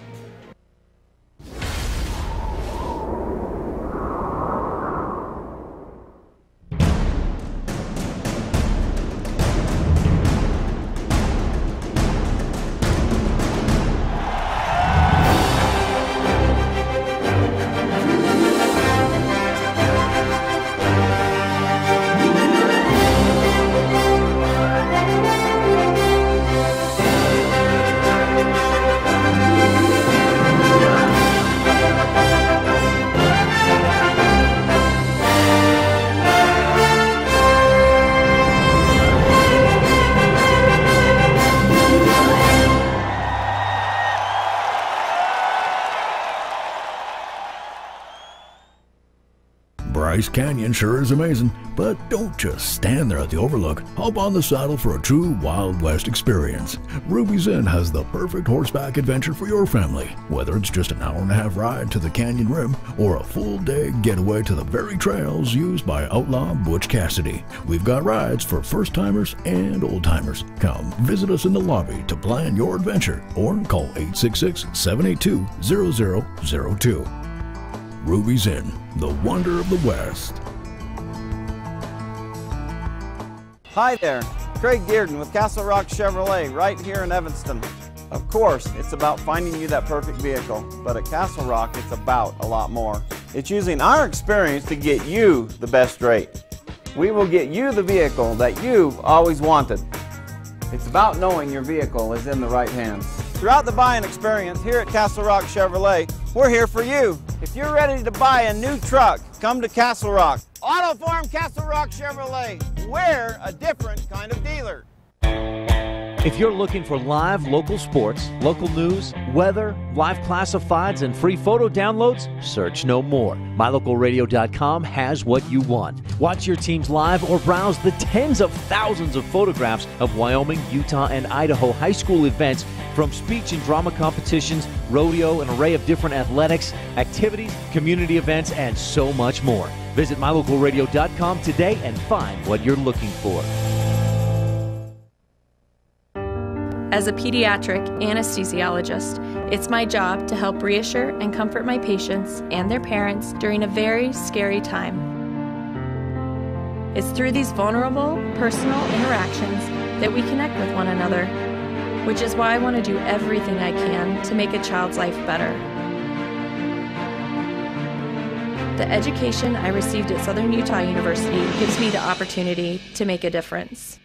Bryce Canyon sure is amazing, but don't just stand there at the overlook. Hop on the saddle for a true Wild West experience. Ruby's Inn has the perfect horseback adventure for your family. Whether it's just an hour-and-a-half ride to the canyon rim or a full-day getaway to the very trails used by outlaw Butch Cassidy, we've got rides for first-timers and old-timers. Come visit us in the lobby to plan your adventure or call 866-782-0002. Ruby's Inn, the wonder of the West. Hi there, Craig Dearden with Castle Rock Chevrolet right here in Evanston. Of course, it's about finding you that perfect vehicle, but at Castle Rock, it's about a lot more. It's using our experience to get you the best rate. We will get you the vehicle that you've always wanted. It's about knowing your vehicle is in the right hands. Throughout the buying experience here at Castle Rock Chevrolet, we're here for you. If you're ready to buy a new truck, come to Castle Rock. Auto Farm Castle Rock Chevrolet. We're a different kind of dealer. If you're looking for live local sports, local news, weather, live classifieds, and free photo downloads, search no more. MyLocalRadio.com has what you want. Watch your teams live or browse the tens of thousands of photographs of Wyoming, Utah, and Idaho high school events, from speech and drama competitions, rodeo, an array of different athletics, activities, community events, and so much more. Visit MyLocalRadio.com today and find what you're looking for. As a pediatric anesthesiologist, it's my job to help reassure and comfort my patients and their parents during a very scary time. It's through these vulnerable, personal interactions that we connect with one another, which is why I want to do everything I can to make a child's life better. The education I received at Southern Utah University gives me the opportunity to make a difference.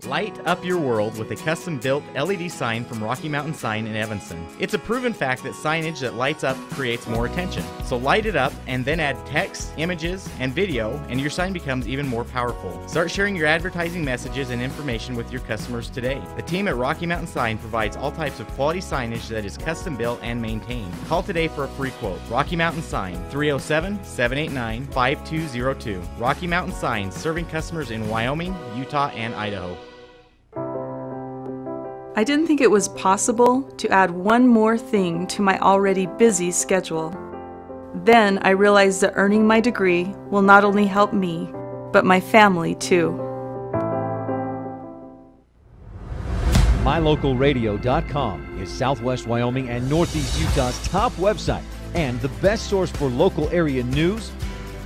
Light up your world with a custom-built LED sign from Rocky Mountain Sign in Evanston. It's a proven fact that signage that lights up creates more attention. So light it up and then add text, images, and video, and your sign becomes even more powerful. Start sharing your advertising messages and information with your customers today. The team at Rocky Mountain Sign provides all types of quality signage that is custom-built and maintained. Call today for a free quote. Rocky Mountain Sign, 307-789-5202. Rocky Mountain Sign, serving customers in Wyoming, Utah, and Idaho. I didn't think it was possible to add one more thing to my already busy schedule. Then I realized that earning my degree will not only help me, but my family too. MyLocalRadio.com is Southwest Wyoming and Northeast Utah's top website and the best source for local area news,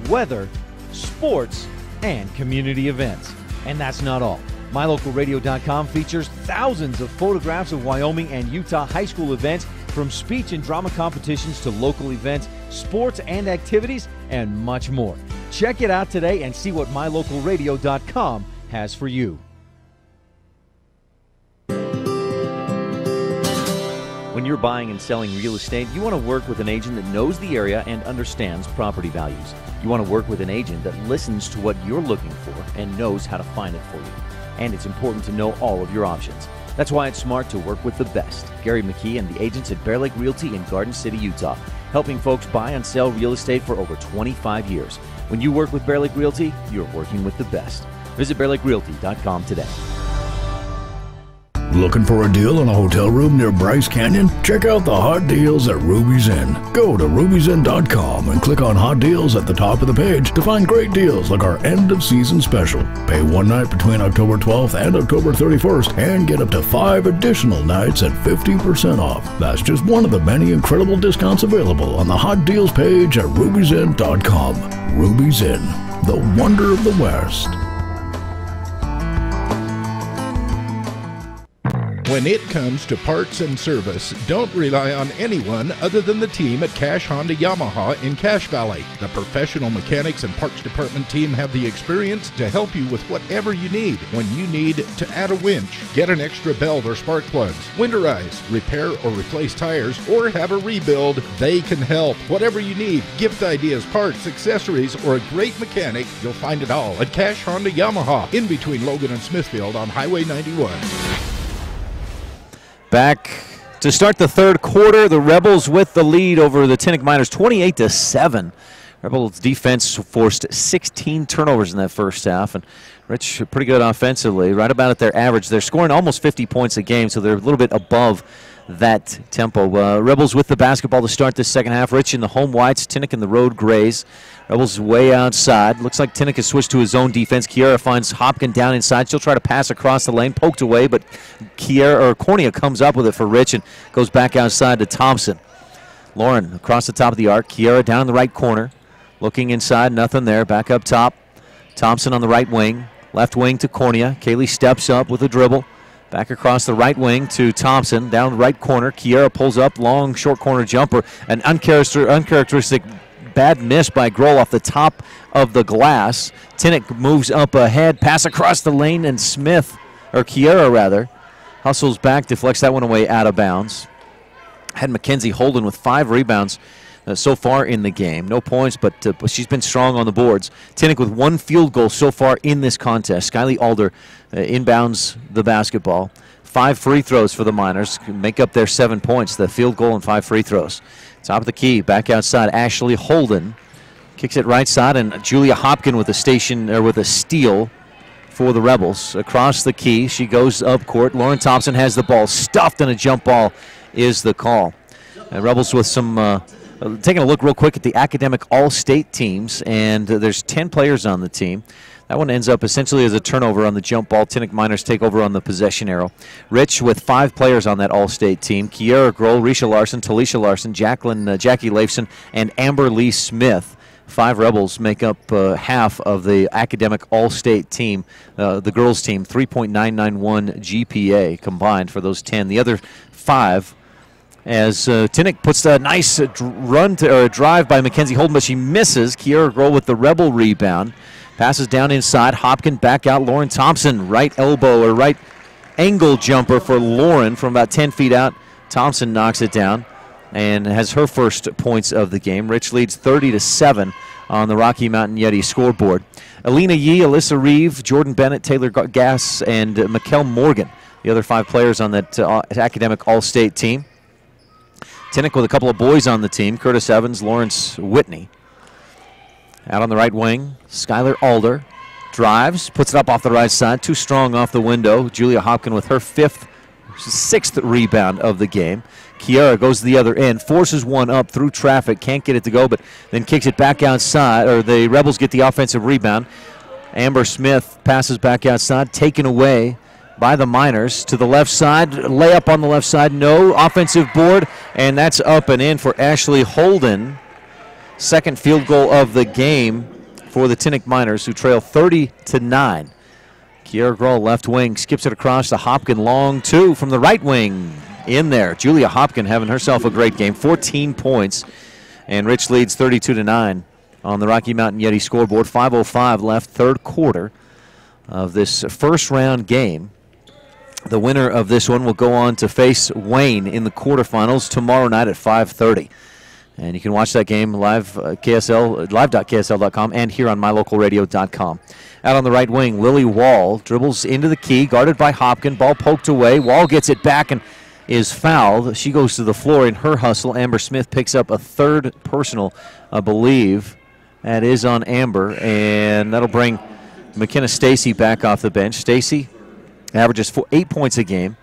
weather, sports, and community events. And that's not all. MyLocalRadio.com features thousands of photographs of Wyoming and Utah high school events, from speech and drama competitions to local events, sports and activities, and much more. Check it out today and see what MyLocalRadio.com has for you. When you're buying and selling real estate, you want to work with an agent that knows the area and understands property values. You want to work with an agent that listens to what you're looking for and knows how to find it for you. And it's important to know all of your options. That's why it's smart to work with the best. Gary McKee and the agents at Bear Lake Realty in Garden City, Utah, helping folks buy and sell real estate for over 25 years. When you work with Bear Lake Realty, you're working with the best. Visit BearLakeRealty.com today. Looking for a deal on a hotel room near Bryce Canyon? Check out the hot deals at Ruby's Inn. Go to Ruby'sInn.com and click on Hot Deals at the top of the page to find great deals like our end-of-season special. Pay one night between October 12th and October 31st and get up to 5 additional nights at 50% off. That's just one of the many incredible discounts available on the Hot Deals page at Ruby'sInn.com. Ruby's Inn, the wonder of the West. When it comes to parts and service, don't rely on anyone other than the team at Cash Honda Yamaha in Cache Valley. The professional mechanics and parts department team have the experience to help you with whatever you need. When you need to add a winch, get an extra belt or spark plugs, winterize, repair or replace tires, or have a rebuild, they can help. Whatever you need, gift ideas, parts, accessories, or a great mechanic, you'll find it all at Cash Honda Yamaha in between Logan and Smithfield on Highway 91. Back to start the third quarter, the Rebels with the lead over the Tintic Miners, 28-7. Rebels defense forced 16 turnovers in that first half, and Rich pretty good offensively, right about at their average. They're scoring almost 50 points a game, so they're a little bit above that tempo. Rebels with the basketball to start this second half. Rich in the home whites, Tintic in the road grays. Rebels way outside. Looks like Tintic has switched to his own defense. Kiera finds Hopkin down inside. She'll try to pass across the lane, poked away, but Cornea comes up with it for Rich and goes back outside to Thompson. Lauren across the top of the arc. Kiera down in the right corner. Looking inside, nothing there. Back up top. Thompson on the right wing. Left wing to Cornea. Kaylee steps up with a dribble. Back across the right wing to Thompson. Down the right corner. Kiera pulls up. Long, short corner jumper. An uncharacteristic bad miss by Grohl off the top of the glass. Tintic moves up ahead. Pass across the lane, and Kiera hustles back, deflects that one away out of bounds. Had Mackenzie Holden with 5 rebounds so far in the game. No points, but she's been strong on the boards. Tintic with 1 field goal so far in this contest. Skylee Alder inbounds the basketball. 5 free throws for the Miners. Make up their 7 points, the field goal and 5 free throws. Top of the key, back outside, Ashley Holden kicks it right side, and Julia Hopkin with a steal for the Rebels. Across the key, she goes up court. Lauren Thompson has the ball stuffed, and a jump ball is the call. And Rebels with some taking a look real quick at the academic all-state teams, and there's 10 players on the team. That one ends up essentially as a turnover on the jump ball. Tintic Miners take over on the possession arrow. Rich with 5 players on that all-state team. Kiera Grohl, Risha Larson, Talisha Larson, Jackie Leifson, and Amber Lee Smith. 5 Rebels make up half of the academic all-state team, the girls team, 3.991 GPA combined for those 10. The other 5, as Tintic puts a nice drive by Mackenzie Holden, but she misses. Kiera Grohl with the Rebel rebound. Passes down inside. Hopkin back out. Lauren Thompson, right elbow or right angle jumper for Lauren from about 10 feet out. Thompson knocks it down and has her first points of the game. Rich leads 30-7 on the Rocky Mountain Yeti scoreboard. Alina Yee, Alyssa Reeve, Jordan Bennett, Taylor Gass, and Mikkel Morgan, the other 5 players on that academic all-state team. Tintic with a couple of boys on the team, Curtis Evans, Lawrence Whitney. Out on the right wing, Skylar Alder drives, puts it up off the right side, too strong off the window. Julia Hopkin with her 6th rebound of the game. Kiara goes to the other end, forces one up through traffic, can't get it to go, but then kicks it back outside, or the Rebels get the offensive rebound. Amber Smith passes back outside, taken away by the Miners to the left side. Layup on the left side, no. Offensive board, and that's up and in for Ashley Holden. Second field goal of the game for the Tintic Miners, who trail 30-9. Kiara Grohl, left wing, skips it across to Hopkin, long 2 from the right wing. In there, Julia Hopkin having herself a great game, 14 points, and Rich leads 32-9 on the Rocky Mountain Yeti scoreboard. 5:05 left, third quarter of this first round game. The winner of this one will go on to face Wayne in the quarterfinals tomorrow night at 5:30. And you can watch that game live, live.ksl.com, and here on mylocalradio.com. Out on the right wing, Lily Wall dribbles into the key, guarded by Hopkin. Ball poked away. Wall gets it back and is fouled. She goes to the floor in her hustle. Amber Smith picks up a 3rd personal, I believe. That is on Amber, and that'll bring McKenna Stacy back off the bench. Stacy averages 8 points a game.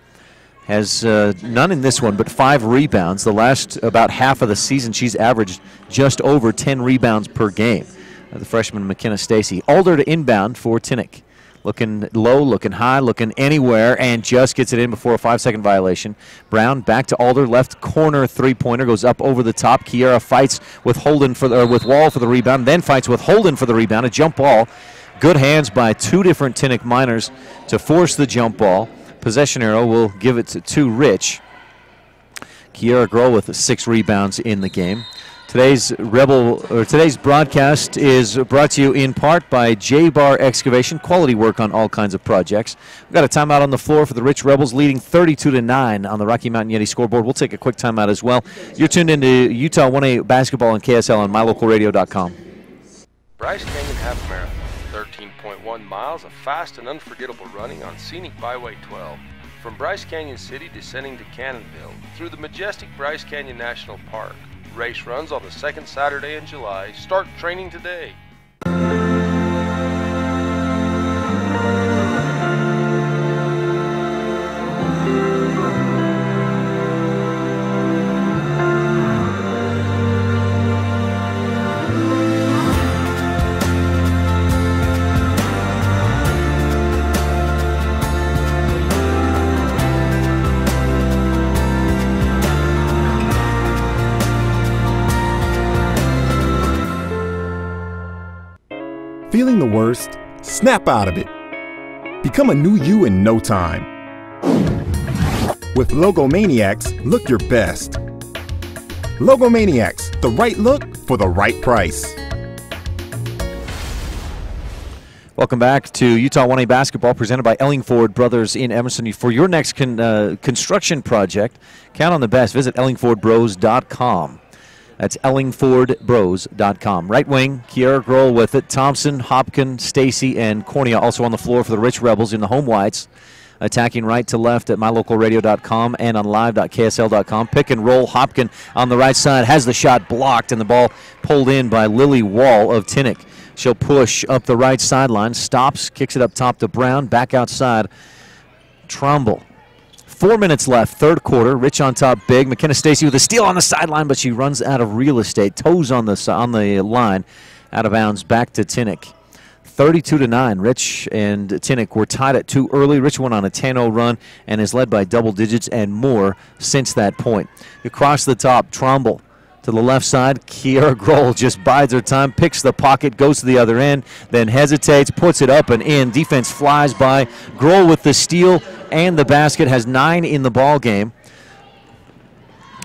Has none in this one, but 5 rebounds. The last about half of the season, she's averaged just over 10 rebounds per game. The freshman McKenna Stacy. Alder to inbound for Tintic. Looking low, looking high, looking anywhere, and just gets it in before a 5-second violation. Brown back to Alder, left corner three-pointer, goes up over the top. Kiera fights with Holden with Wall for the rebound, then fights with Holden for the rebound. A jump ball. Good hands by 2 different Tintic Miners to force the jump ball. Possession arrow will give it to Rich. Kiera Grohl with 6 rebounds in the game. Today's broadcast is brought to you in part by J-Bar Excavation, quality work on all kinds of projects. We've got a timeout on the floor for the Rich Rebels, leading 32-9 on the Rocky Mountain Yeti scoreboard. We'll take a quick timeout as well. You're tuned into Utah 1A basketball and KSL on mylocalradio.com. Bryce Canyon Half Marathon, 13.1 miles of fast and unforgettable running on scenic Byway 12. From Bryce Canyon City descending to Cannonville, through the majestic Bryce Canyon National Park. Race runs on the 2nd Saturday in July. Start training today. Feeling the worst? Snap out of it. Become a new you in no time. With Logomaniacs, look your best. Logomaniacs, the right look for the right price. Welcome back to Utah 1A basketball, presented by Ellingford Brothers in Emerson. For your next construction project, count on the best. Visit ellingfordbros.com. That's ellingfordbros.com. Right wing, Kiara Grohl with it. Thompson, Hopkin, Stacy, and Cornea also on the floor for the Rich Rebels in the home whites. Attacking right to left at mylocalradio.com and on live.ksl.com. Pick and roll. Hopkin on the right side has the shot blocked, and the ball pulled in by Lily Wall of Tintic. She'll push up the right sideline, stops, kicks it up top to Brown, back outside. Trumbull. 4 minutes left, third quarter. Rich on top, big. McKenna Stacy with a steal on the sideline, but she runs out of real estate. Toes on the line, out of bounds, back to Tintic. 32-9. Rich and Tintic were tied at 2 early. Rich went on a 10-0 run and is led by double digits and more since that point. Across the top, Trumbull. To the left side, Kiara Grohl just bides her time, picks the pocket, goes to the other end, then hesitates, puts it up and in. Defense flies by. Grohl with the steal and the basket, has 9 in the ball game.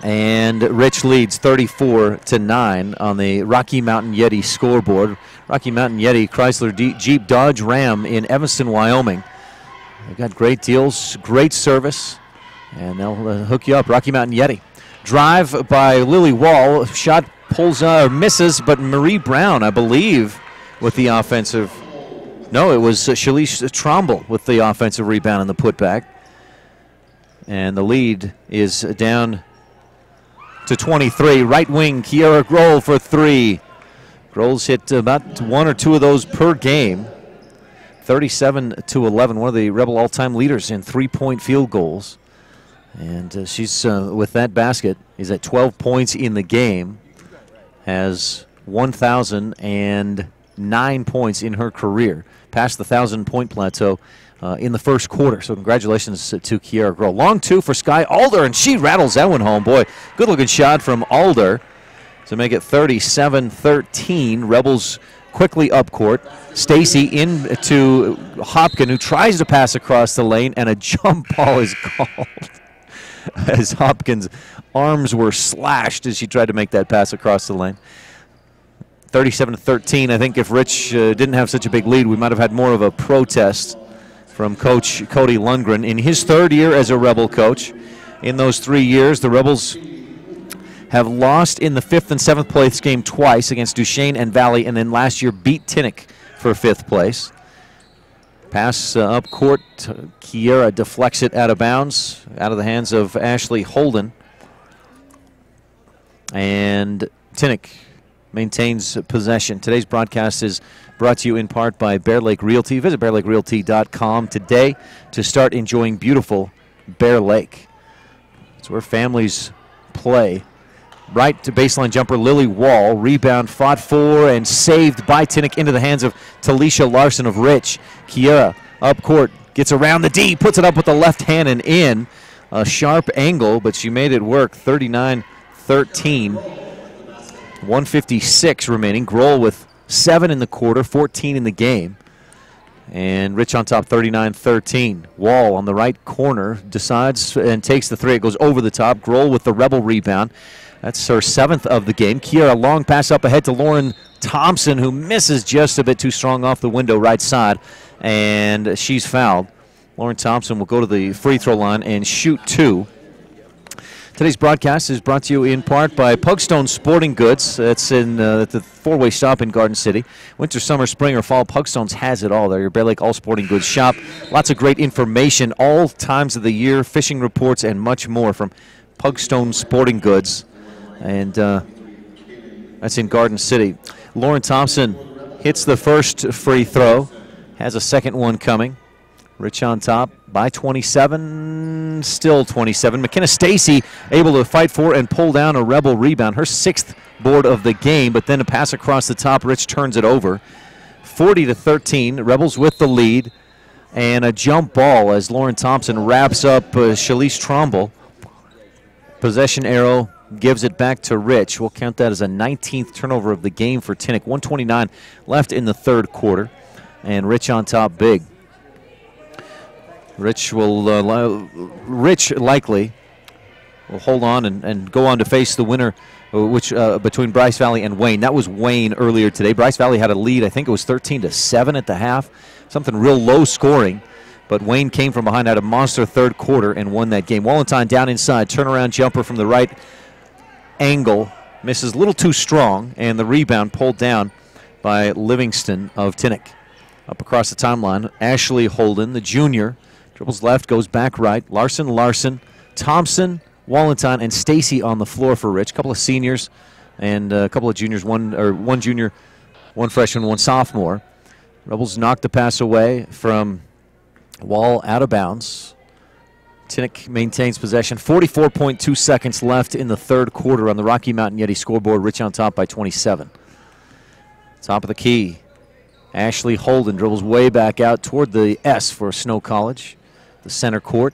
And Rich leads 34-9 on the Rocky Mountain Yeti scoreboard. Rocky Mountain Yeti Chrysler Jeep Dodge Ram in Evanston, Wyoming. They've got great deals, great service, and they'll hook you up. Rocky Mountain Yeti. Drive by Lily Wall. Shot pulls misses, but Marie Brown, I believe, with the offensive. No, it was Shalice Tromble with the offensive rebound and the putback. And the lead is down to 23. Right wing, Kiera Grohl for 3. Grohl's hit about 1 or 2 of those per game. 37-11, one of the Rebel all-time leaders in three-point field goals. And she's, with that basket, is at 12 points in the game. Has 1,009 points in her career. Passed the 1,000-point plateau in the first quarter. So congratulations to Kiera Grohl. Long 2 for Sky Alder, and she rattles that one home. Boy, good-looking shot from Alder to make it 37-13. Rebels quickly up court. Stacy into Hopkin, who tries to pass across the lane, and a jump ball is called as Hopkins' arms were slashed as she tried to make that pass across the lane. 37-13. I think if Rich didn't have such a big lead, we might have had more of a protest from Coach Cody Lundgren. In his 3rd year as a Rebel coach, in those 3 years, the Rebels have lost in the 5th and 7th place game twice against Duchesne and Valley, and then last year beat Tintic for 5th place. Pass up court. Kiera deflects it out of bounds, out of the hands of Ashley Holden. And Tintic maintains possession. Today's broadcast is brought to you in part by Bear Lake Realty. Visit bearlakerealty.com today to start enjoying beautiful Bear Lake. It's where families play. Right to baseline jumper, Lily Wall. Rebound fought for and saved by Tintic into the hands of Talisha Larson of Rich. Kiera up court, gets around the D, puts it up with the left hand and in. A sharp angle, but she made it work. 39-13. 1:56 remaining. Grohl with 7 in the quarter, 14 in the game. And Rich on top, 39-13. Wall on the right corner decides and takes the 3. It goes over the top. Grohl with the Rebel rebound. That's her 7th of the game. Kiera, long pass up ahead to Lauren Thompson, who misses just a bit too strong off the window right side, and she's fouled. Lauren Thompson will go to the free throw line and shoot 2. Today's broadcast is brought to you in part by Pugstone Sporting Goods. It's in the 4-way stop in Garden City. Winter, summer, spring, or fall, Pugstone's has it all. They're your Bear Lake All Sporting Goods shop. Lots of great information all times of the year, fishing reports, and much more from Pugstone Sporting Goods. And that's in Garden City. Lauren Thompson hits the first free throw, has a second one coming. Rich on top by 27, still 27. McKenna Stacy able to fight for and pull down a Rebel rebound, her 6th board of the game, but then a pass across the top. Rich turns it over. 40-13, Rebels with the lead, and a jump ball as Lauren Thompson wraps up Shalice Tromble. Possession arrow gives it back to Rich. We'll count that as a 19th turnover of the game for Tintic. 1:29 left in the 3rd quarter, and Rich on top big. Rich likely will hold on and go on to face the winner, which between Bryce Valley and Wayne. That was Wayne earlier today. Bryce Valley had a lead. I think it was 13-7 at the half, something real low scoring. But Wayne came from behind, had a monster 3rd quarter, and won that game. Wallenstein down inside, turnaround jumper from the right angle, misses a little too strong, and the rebound pulled down by Livingston of Tintic. Up across the timeline, Ashley Holden, the junior, dribbles left, goes back right. Larson, Thompson, Wallenstein, and Stacy on the floor for Rich. A couple of seniors and a couple of juniors, one junior, one freshman, one sophomore. Rebels knocked the pass away from Wall out of bounds. Tintic maintains possession. 44.2 seconds left in the 3rd quarter on the Rocky Mountain Yeti scoreboard. Rich on top by 27. Top of the key. Ashley Holden dribbles way back out toward the S for Snow College. The center court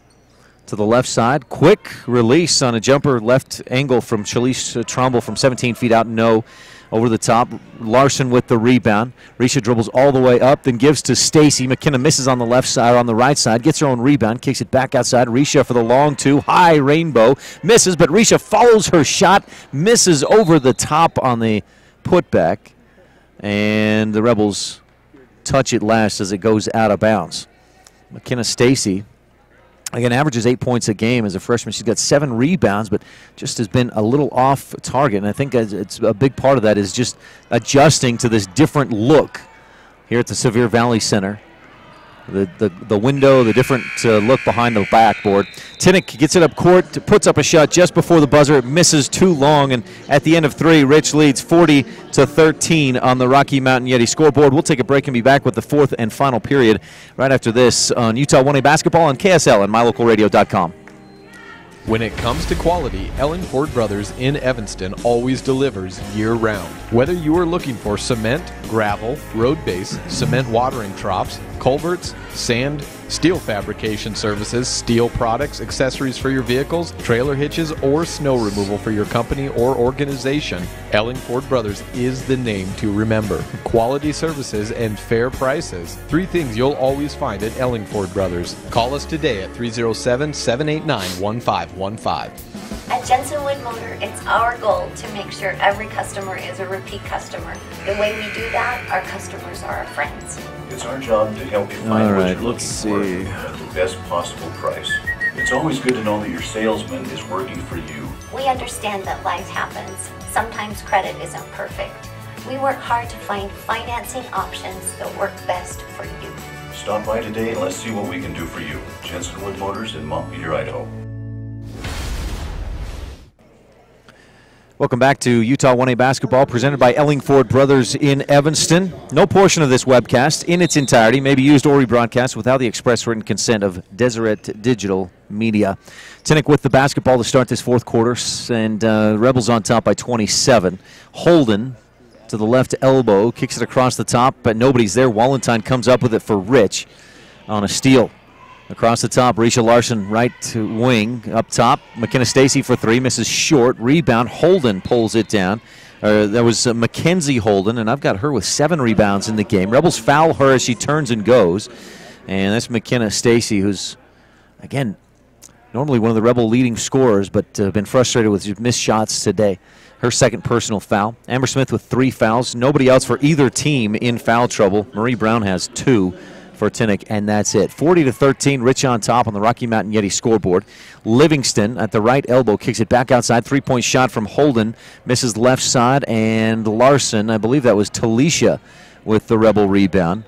to the left side. Quick release on a jumper left angle from Shalice Tromble from 17 feet out. No. Over the top. Larson with the rebound. Risha dribbles all the way up, then gives to Stacy. McKenna misses on the left side, on the right side. Gets her own rebound, kicks it back outside. Risha for the long 2. High rainbow. Misses, but Risha follows her shot. Misses over the top on the putback. And the Rebels touch it last as it goes out of bounds. McKenna Stacy, again, averages 8 points a game as a freshman. She's got 7 rebounds, but just has been a little off target. And I think it's a big part of that is just adjusting to this different look here at the Sevier Valley Center. The window, the different look behind the backboard. Tintic gets it up court, puts up a shot just before the buzzer. It misses too long, and at the end of 3, Rich leads 40-13 on the Rocky Mountain Yeti scoreboard. We'll take a break and be back with the 4th and final period right after this on Utah 1A basketball on KSL and MyLocalRadio.com. When it comes to quality, Ellingford Brothers in Evanston always delivers year-round. Whether you are looking for cement, gravel, road base, cement watering troughs, culverts, sand, steel fabrication services, steel products, accessories for your vehicles, trailer hitches, or snow removal for your company or organization, Ellingford Brothers is the name to remember. Quality services and fair prices. 3 things you'll always find at Ellingford Brothers. Call us today at 307-789-1515. At Jensen Wood Motor, it's our goal to make sure every customer is a repeat customer. The way we do that, our customers are our friends. It's our job to help you find what you're looking for at the best possible price. It's always good to know that your salesman is working for you. We understand that life happens. Sometimes credit isn't perfect. We work hard to find financing options that work best for you. Stop by today and let's see what we can do for you. Jensen Wood Motors in Montpelier, Idaho. Welcome back to Utah 1A basketball presented by Ellingford Brothers in Evanston. No portion of this webcast in its entirety may be used or rebroadcast without the express written consent of Deseret Digital Media. Tintic with the basketball to start this 4th quarter, and Rebels on top by 27. Holden to the left elbow, kicks it across the top, but nobody's there. Wallentine comes up with it for Rich on a steal. Across the top, Risha Larson, right to wing. Up top, McKenna Stacy for 3, misses short. Rebound, Holden pulls it down. That was Mackenzie Holden, and I've got her with 7 rebounds in the game. Rebels foul her as she turns and goes. And that's McKenna Stacy, who's, again, normally one of the Rebel leading scorers, but been frustrated with missed shots today. Her 2nd personal foul. Amber Smith with 3 fouls. Nobody else for either team in foul trouble. Marie Brown has 2. For Tintic, and that's it. 40-13, Rich on top on the Rocky Mountain Yeti scoreboard. Livingston at the right elbow kicks it back outside. 3-point shot from Holden, misses left side, and Larson, I believe that was Talisha with the Rebel rebound.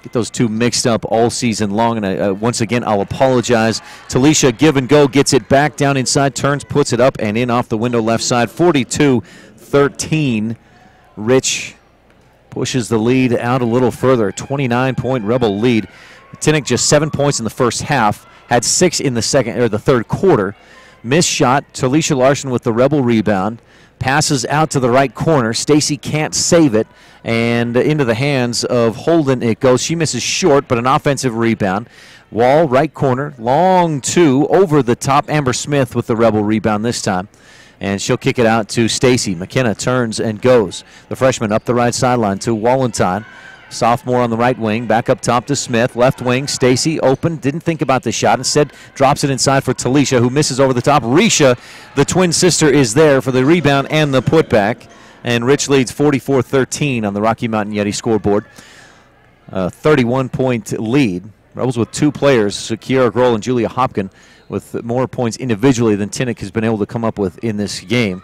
Get those two mixed up all season long, and once again, I'll apologize. Talisha, give and go, gets it back down inside, turns, puts it up and in off the window left side. 42-13, Rich pushes the lead out a little further. 29-point Rebel lead. Tintic just 7 points in the first half, had 6 in the third quarter. Missed shot. Talisha Larson with the Rebel rebound. Passes out to the right corner. Stacy can't save it, and into the hands of Holden it goes. She misses short, but an offensive rebound. Wall, right corner, long 2, over the top. Amber Smith with the Rebel rebound this time. And she'll kick it out to Stacy. McKenna turns and goes. The freshman up the right sideline to Wallentine. Sophomore on the right wing. Back up top to Smith. Left wing, Stacy open. Didn't think about the shot. Instead, drops it inside for Talisha, who misses over the top. Risha, the twin sister, is there for the rebound and the putback. And Rich leads 44-13 on the Rocky Mountain Yeti scoreboard. 31-point lead. Rebels with 2 players, Kiara Grohl and Julia Hopkin, with more points individually than Tintic has been able to come up with in this game.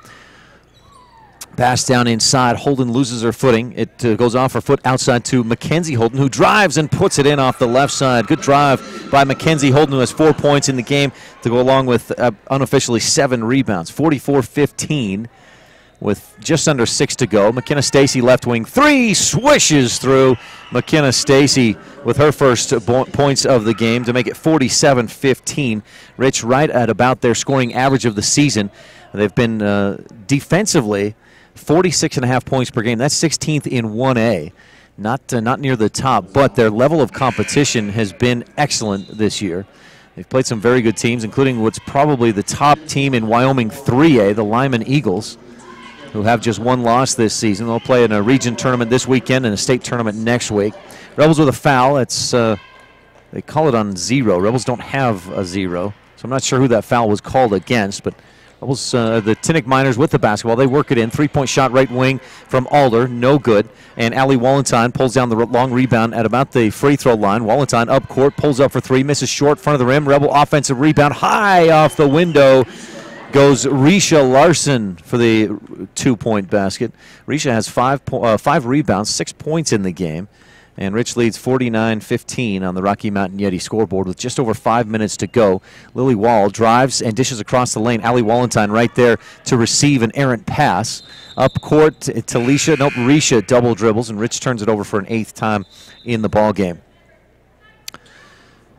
Pass down inside. Holden loses her footing. It goes off her foot outside to Mackenzie Holden, who drives and puts it in off the left side. Good drive by Mackenzie Holden, who has 4 points in the game to go along with unofficially 7 rebounds. 44-15 with just under 6 to go. McKenna Stacy left wing 3, swishes through. McKenna Stacy with her first points of the game to make it 47-15. Rich right at about their scoring average of the season. They've been defensively 46.5 points per game. That's 16th in 1A. Not near the top, but their level of competition has been excellent this year. They've played some very good teams, including what's probably the top team in Wyoming 3A, the Lyman Eagles, who have just 1 loss this season. They'll play in a region tournament this weekend and a state tournament next week. Rebels with a foul. It's they call it on 0. Rebels don't have a 0, so I'm not sure who that foul was called against, but The Tintic Miners with the basketball. They work it in. Three-point shot right wing from Alder. No good. And Allie Wallentine pulls down the long rebound at about the free throw line. Wallentine up court, pulls up for three, misses short, front of the rim. Rebel offensive rebound high off the window. Goes Risha Larson for the 2-point basket. Risha has 5 rebounds, 6 points in the game. And Rich leads 49-15 on the Rocky Mountain Yeti scoreboard with just over 5 minutes to go. Lily Wall drives and dishes across the lane. Allie Wallentine right there to receive an errant pass. Up court to Risha double dribbles, and Rich turns it over for an 8th time in the ball game.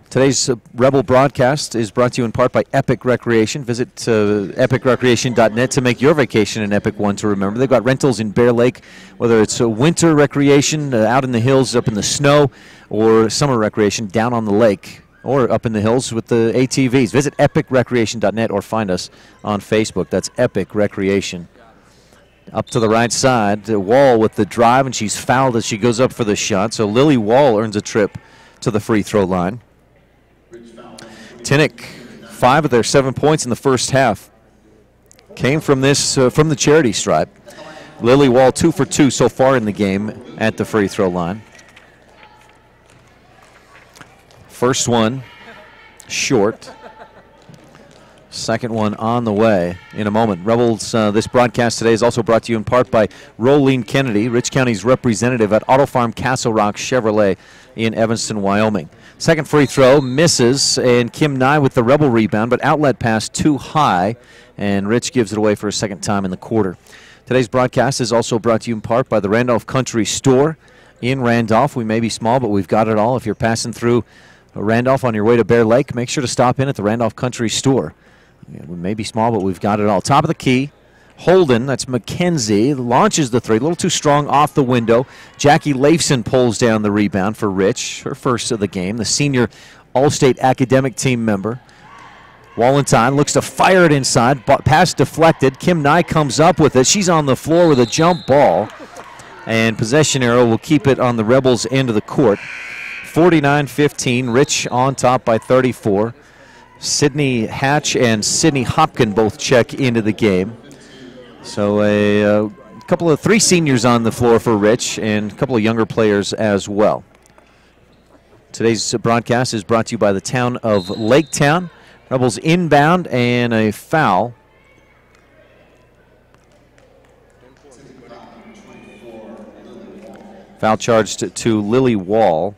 Today's Rebel broadcast is brought to you in part by Epic Recreation. Visit epicrecreation.net to make your vacation an epic one to remember. They've got rentals in Bear Lake, whether it's a winter recreation out in the hills up in the snow, or summer recreation down on the lake or up in the hills with the ATVs. Visit epicrecreation.net or find us on Facebook. That's Epic Recreation. Up to the right side, Wall with the drive, and she's fouled as she goes up for the shot. So Lily Wall earns a trip to the free throw line. Tintic, 5 of their 7 points in the first half came from this from the charity stripe. Lily Wall 2 for 2 so far in the game at the free throw line. First one short. Second one on the way in a moment. Rebels, this broadcast today is also brought to you in part by Rolene Kennedy, Rich County's representative at Auto Farm Castle Rock Chevrolet in Evanston, Wyoming. Second free throw misses, and Kim Nye with the Rebel rebound, but outlet pass too high, and Rich gives it away for a second time in the quarter. Today's broadcast is also brought to you in part by the Randolph Country Store in Randolph. We may be small, but we've got it all. If you're passing through Randolph on your way to Bear Lake, make sure to stop in at the Randolph Country Store. We may be small, but we've got it all. Top of the key, Holden, that's McKenzie, launches the three. A little too strong off the window. Jackie Leifson pulls down the rebound for Rich, her first of the game, the senior All-State academic team member. Wallentine looks to fire it inside. Pass deflected. Kim Nye comes up with it. She's on the floor with a jump ball. And possession arrow will keep it on the Rebels' end of the court. 49-15, Rich on top by 34. Sydney Hatch and Sydney Hopkin both check into the game. So a couple of 3 seniors on the floor for Rich and a couple of younger players as well. Today's broadcast is brought to you by the town of Laketown. Rebels inbound and a foul. Foul charged to Lily Wall.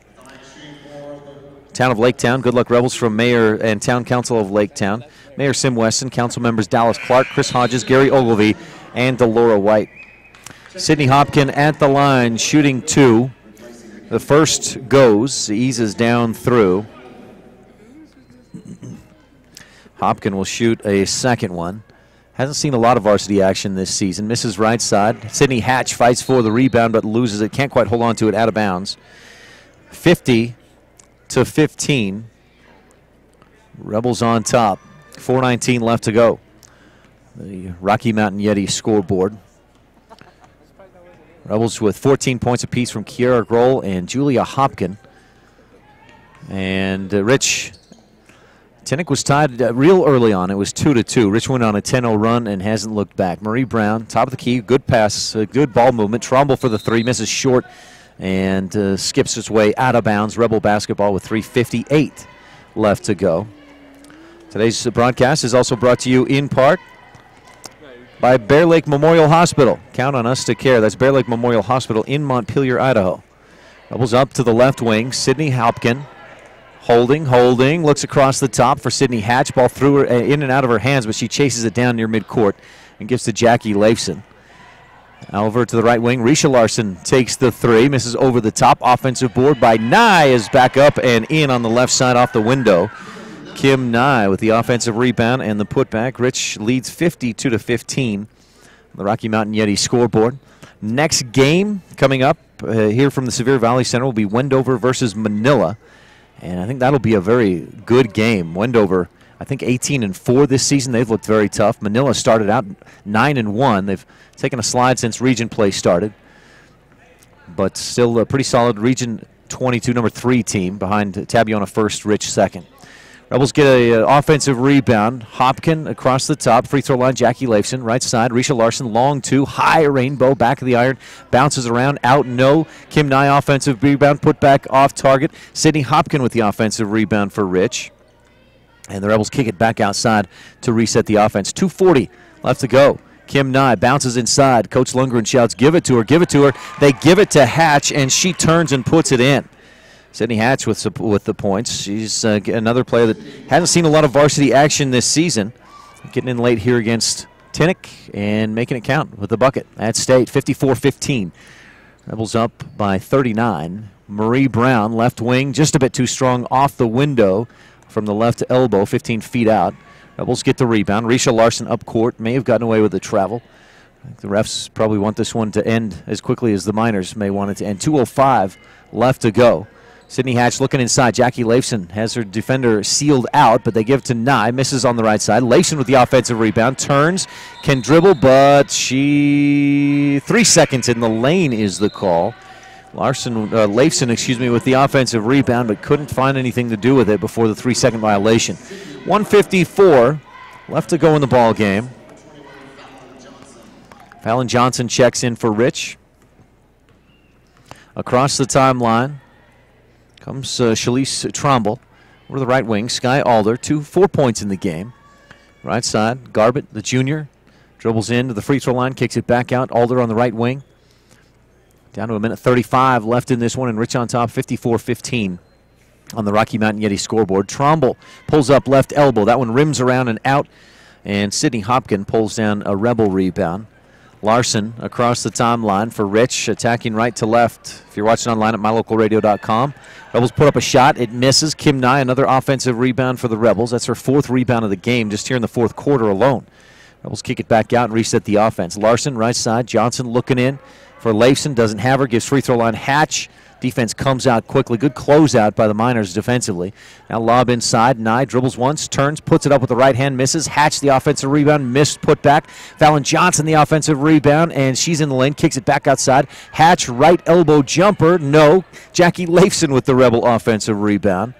Town of Laketown, good luck Rebels from Mayor and Town Council of Laketown. Mayor Sim Weston, council members Dallas Clark, Chris Hodges, Gary Ogilvie, and Delora White. Sydney Hopkin at the line, shooting 2. The first goes, eases down through. Hopkin will shoot a second one. Hasn't seen a lot of varsity action this season. Misses right side. Sydney Hatch fights for the rebound but loses it. Can't quite hold on to it out of bounds. 50-15. Rebels on top. 4:19 left to go. The Rocky Mountain Yeti scoreboard. Rebels with 14 points apiece from Kiara Grohl and Julia Hopkin. And Rich, Tintic was tied real early on. It was 2-2. Rich went on a 10-0 run and hasn't looked back. Marie Brown, top of the key, good pass, good ball movement. Trumbull for the 3, misses short and skips its way out of bounds. Rebel basketball with 3:58 left to go. Today's broadcast is also brought to you in part by Bear Lake Memorial Hospital. Count on us to care. That's Bear Lake Memorial Hospital in Montpelier, Idaho. Rebels up to the left wing. Sydney Hopkin holding, looks across the top for Sydney Hatch. Ball through her, in and out of her hands, but she chases it down near midcourt and gives to Jackie Leifson. Over to the right wing, Risha Larson takes the 3, misses over the top. Offensive board by Nye is back up and in on the left side off the window. Kim Nye with the offensive rebound and the putback. Rich leads 52-15 on the Rocky Mountain Yeti scoreboard. Next game coming up here from the Sevier Valley Center will be Wendover versus Manila. And I think that'll be a very good game. Wendover, I think 18-4 this season. They've looked very tough. Manila started out 9-1. They've taken a slide since region play started. But still a pretty solid Region 22 number 3 team behind Tabiona first, Rich second. Rebels get an offensive rebound. Hopkin across the top. Free throw line, Jackie Leifson. Right side, Risha Larson. Long two. High Rainbow. Back of the iron. Bounces around. Out no. Kim Nye offensive rebound. Put back off target. Sydney Hopkin with the offensive rebound for Rich. And the Rebels kick it back outside to reset the offense. 2:40 left to go. Kim Nye bounces inside. Coach Lundgren shouts, give it to her, give it to her. They give it to Hatch, and she turns and puts it in. Sydney Hatch with the points. She's another player that hasn't seen a lot of varsity action this season. Getting in late here against Tintic and making it count with the bucket at State, 54-15. Rebels up by 39. Marie Brown, left wing, just a bit too strong off the window from the left elbow, 15 feet out. Rebels get the rebound. Risha Larson up court, may have gotten away with the travel. I think the refs probably want this one to end as quickly as the Miners may want it to end. 2:05 left to go. Sydney Hatch looking inside. Jackie Leifson has her defender sealed out, but they give it to Nye. Misses on the right side. Leifson with the offensive rebound. Turns, can dribble, but 3 seconds in the lane is the call. Leifson, with the offensive rebound, but couldn't find anything to do with it before the 3-second violation. 1:54 left to go in the ball game. Fallon Johnson checks in for Rich. Across the timeline comes Shalise Tromble over the right wing. Sky Alder, 4 points in the game. Right side, Garbett, the junior, dribbles into the free throw line, kicks it back out. Alder on the right wing. Down to a minute 35 left in this one, and Rich on top, 54-15 on the Rocky Mountain Yeti scoreboard. Tromble pulls up left elbow. That one rims around and out, and Sydney Hopkin pulls down a Rebel rebound. Larson across the timeline for Rich, attacking right to left. If you're watching online at mylocalradio.com, Rebels put up a shot. It misses. Kim Nye, another offensive rebound for the Rebels. That's her 4th rebound of the game just here in the 4th quarter alone. Rebels kick it back out and reset the offense. Larson, right side. Johnson looking in for Leifson. Doesn't have her. Gives free throw line. Hatch. Defense comes out quickly. Good closeout by the Miners defensively. Now lob inside. Nye dribbles once, turns, puts it up with the right hand, misses. Hatch the offensive rebound, missed put back. Fallon Johnson the offensive rebound, and she's in the lane, kicks it back outside. Hatch right elbow jumper, no. Jackie Leifson with the Rebel offensive rebound.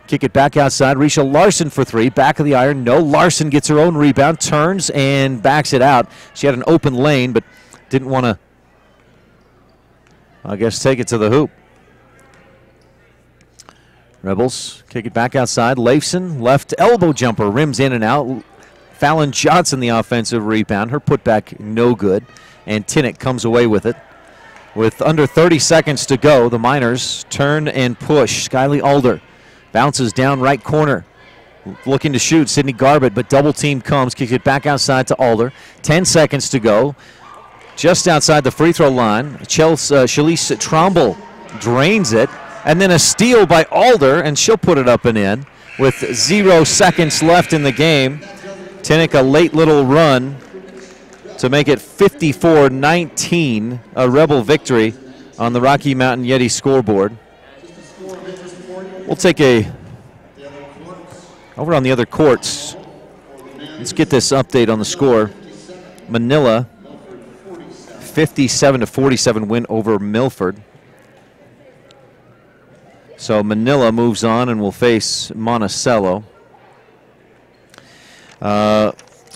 Kick it back outside. Risha Larson for 3. Back of the iron, no. Larson gets her own rebound, turns and backs it out. She had an open lane, but didn't want to, I guess, take it to the hoop. Rebels kick it back outside. Leifson, left elbow jumper, rims in and out. Fallon Johnson, the offensive rebound. Her putback, no good. And Tintic comes away with it. With under 30 seconds to go, the Miners turn and push. Skyly Alder bounces down right corner. Looking to shoot, Sydney Garbett, but double team comes. Kicks it back outside to Alder. 10 seconds to go. Just outside the free throw line, Shalise Tromble drains it, and then a steal by Alder, and she'll put it up and in with 0 seconds left in the game. Tintic a late little run to make it 54-19, a Rebel victory on the Rocky Mountain Yeti scoreboard. We'll take over on the other courts. Let's get this update on the score. Manila 57-47 win over Milford. So Manila moves on and will face Monticello.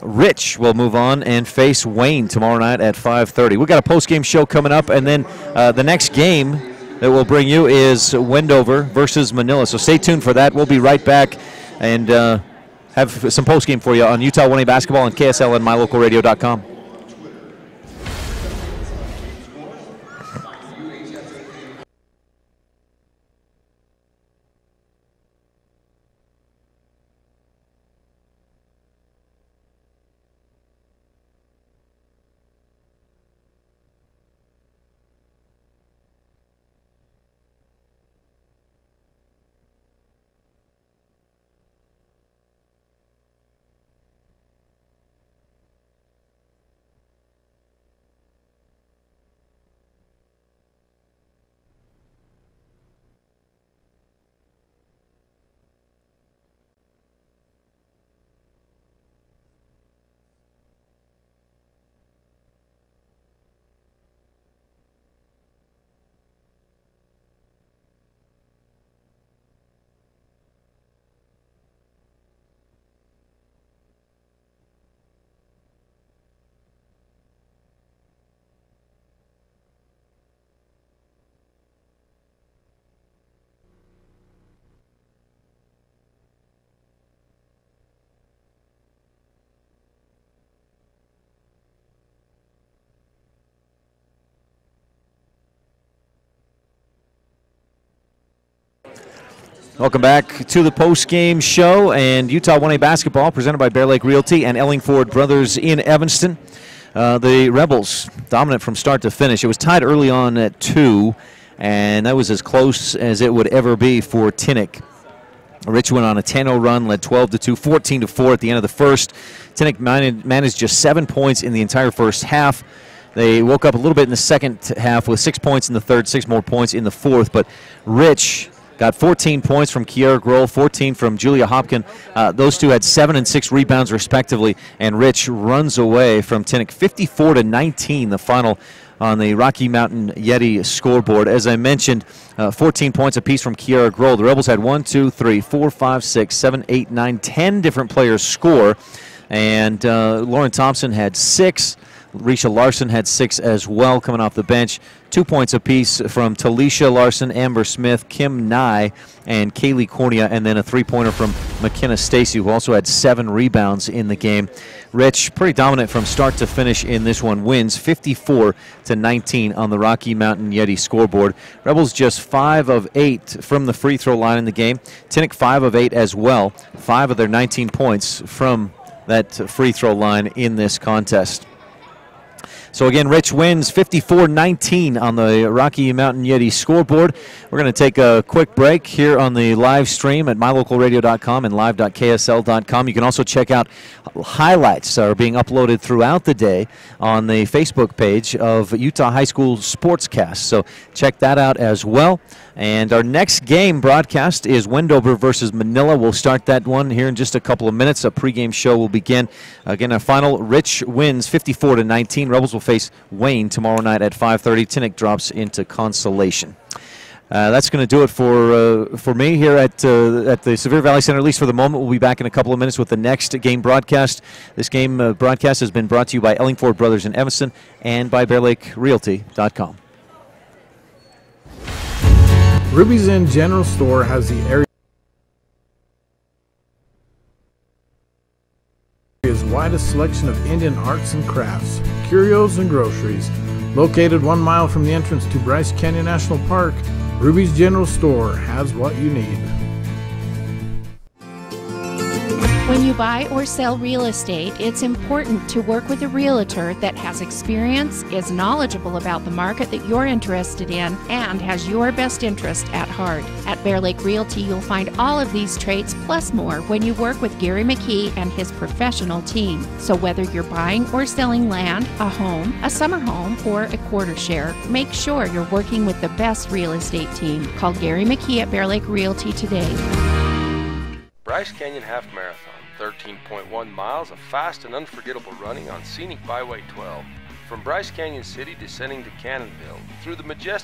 Rich will move on and face Wayne tomorrow night at 5:30. We've got a post-game show coming up, and then the next game that we'll bring you is Wendover versus Manila. So stay tuned for that. We'll be right back and have some post-game for you on Utah 1A basketball and KSL and mylocalradio.com. Welcome back to the post-game show, and Utah 1A basketball presented by Bear Lake Realty and Ellingford Brothers in Evanston. The Rebels dominant from start to finish. It was tied early on at 2, and that was as close as it would ever be for Tintic. Rich went on a 10-0 run, led 12-2, 14-4 at the end of the first. Tintic managed just 7 points in the entire first half. They woke up a little bit in the second half with 6 points in the third, 6 more points in the fourth, but Rich got 14 points from Kiara Grohl, 14 from Julia Hopkin. Those two had 7 and 6 rebounds respectively, and Rich runs away from Tintic 54-19, the final on the Rocky Mountain Yeti scoreboard. As I mentioned, 14 points apiece from Kiara Grohl. The Rebels had 1, 2, 3, 4, 5, 6, 7, 8, 9, 10 different players score, and Lauren Thompson had 6. Risha Larson had 6 as well coming off the bench. 2 points apiece from Talisha Larson, Amber Smith, Kim Nye, and Kaylee Cornea, and then a 3-pointer from McKenna Stacy, who also had 7 rebounds in the game. Rich, pretty dominant from start to finish in this one, wins 54-19 on the Rocky Mountain Yeti scoreboard. Rebels just 5 of 8 from the free throw line in the game. Tintic 5 of 8 as well. 5 of their 19 points from that free throw line in this contest. So again, Rich wins 54-19 on the Rocky Mountain Yeti scoreboard. We're going to take a quick break here on the live stream at mylocalradio.com and live.ksl.com. You can also check out highlights that are being uploaded throughout the day on the Facebook page of Utah High School Sportscast. So check that out as well. And our next game broadcast is Wendover versus Manila. We'll start that one here in just a couple of minutes. A pregame show will begin. Again, our final, Rich wins 54-19. Rebels will face Wayne tomorrow night at 5:30. Tintic drops into consolation. That's going to do it for me here at the Sevier Valley Center, at least for the moment. We'll be back in a couple of minutes with the next game broadcast. This game broadcast has been brought to you by Ellingford Brothers in Evanston and by BearLakeRealty.com. Ruby's Inn General Store has the area's widest selection of Indian arts and crafts, curios, and groceries. Located 1 mile from the entrance to Bryce Canyon National Park, Ruby's General Store has what you need. When you buy or sell real estate, it's important to work with a realtor that has experience, is knowledgeable about the market that you're interested in, and has your best interest at heart. At Bear Lake Realty, you'll find all of these traits plus more when you work with Gary McKee and his professional team. So whether you're buying or selling land, a home, a summer home, or a quarter share, make sure you're working with the best real estate team. Call Gary McKee at Bear Lake Realty today. Bryce Canyon Half Marathon. 13.1 miles of fast and unforgettable running on scenic Byway 12. From Bryce Canyon City descending to Cannonville, through the majestic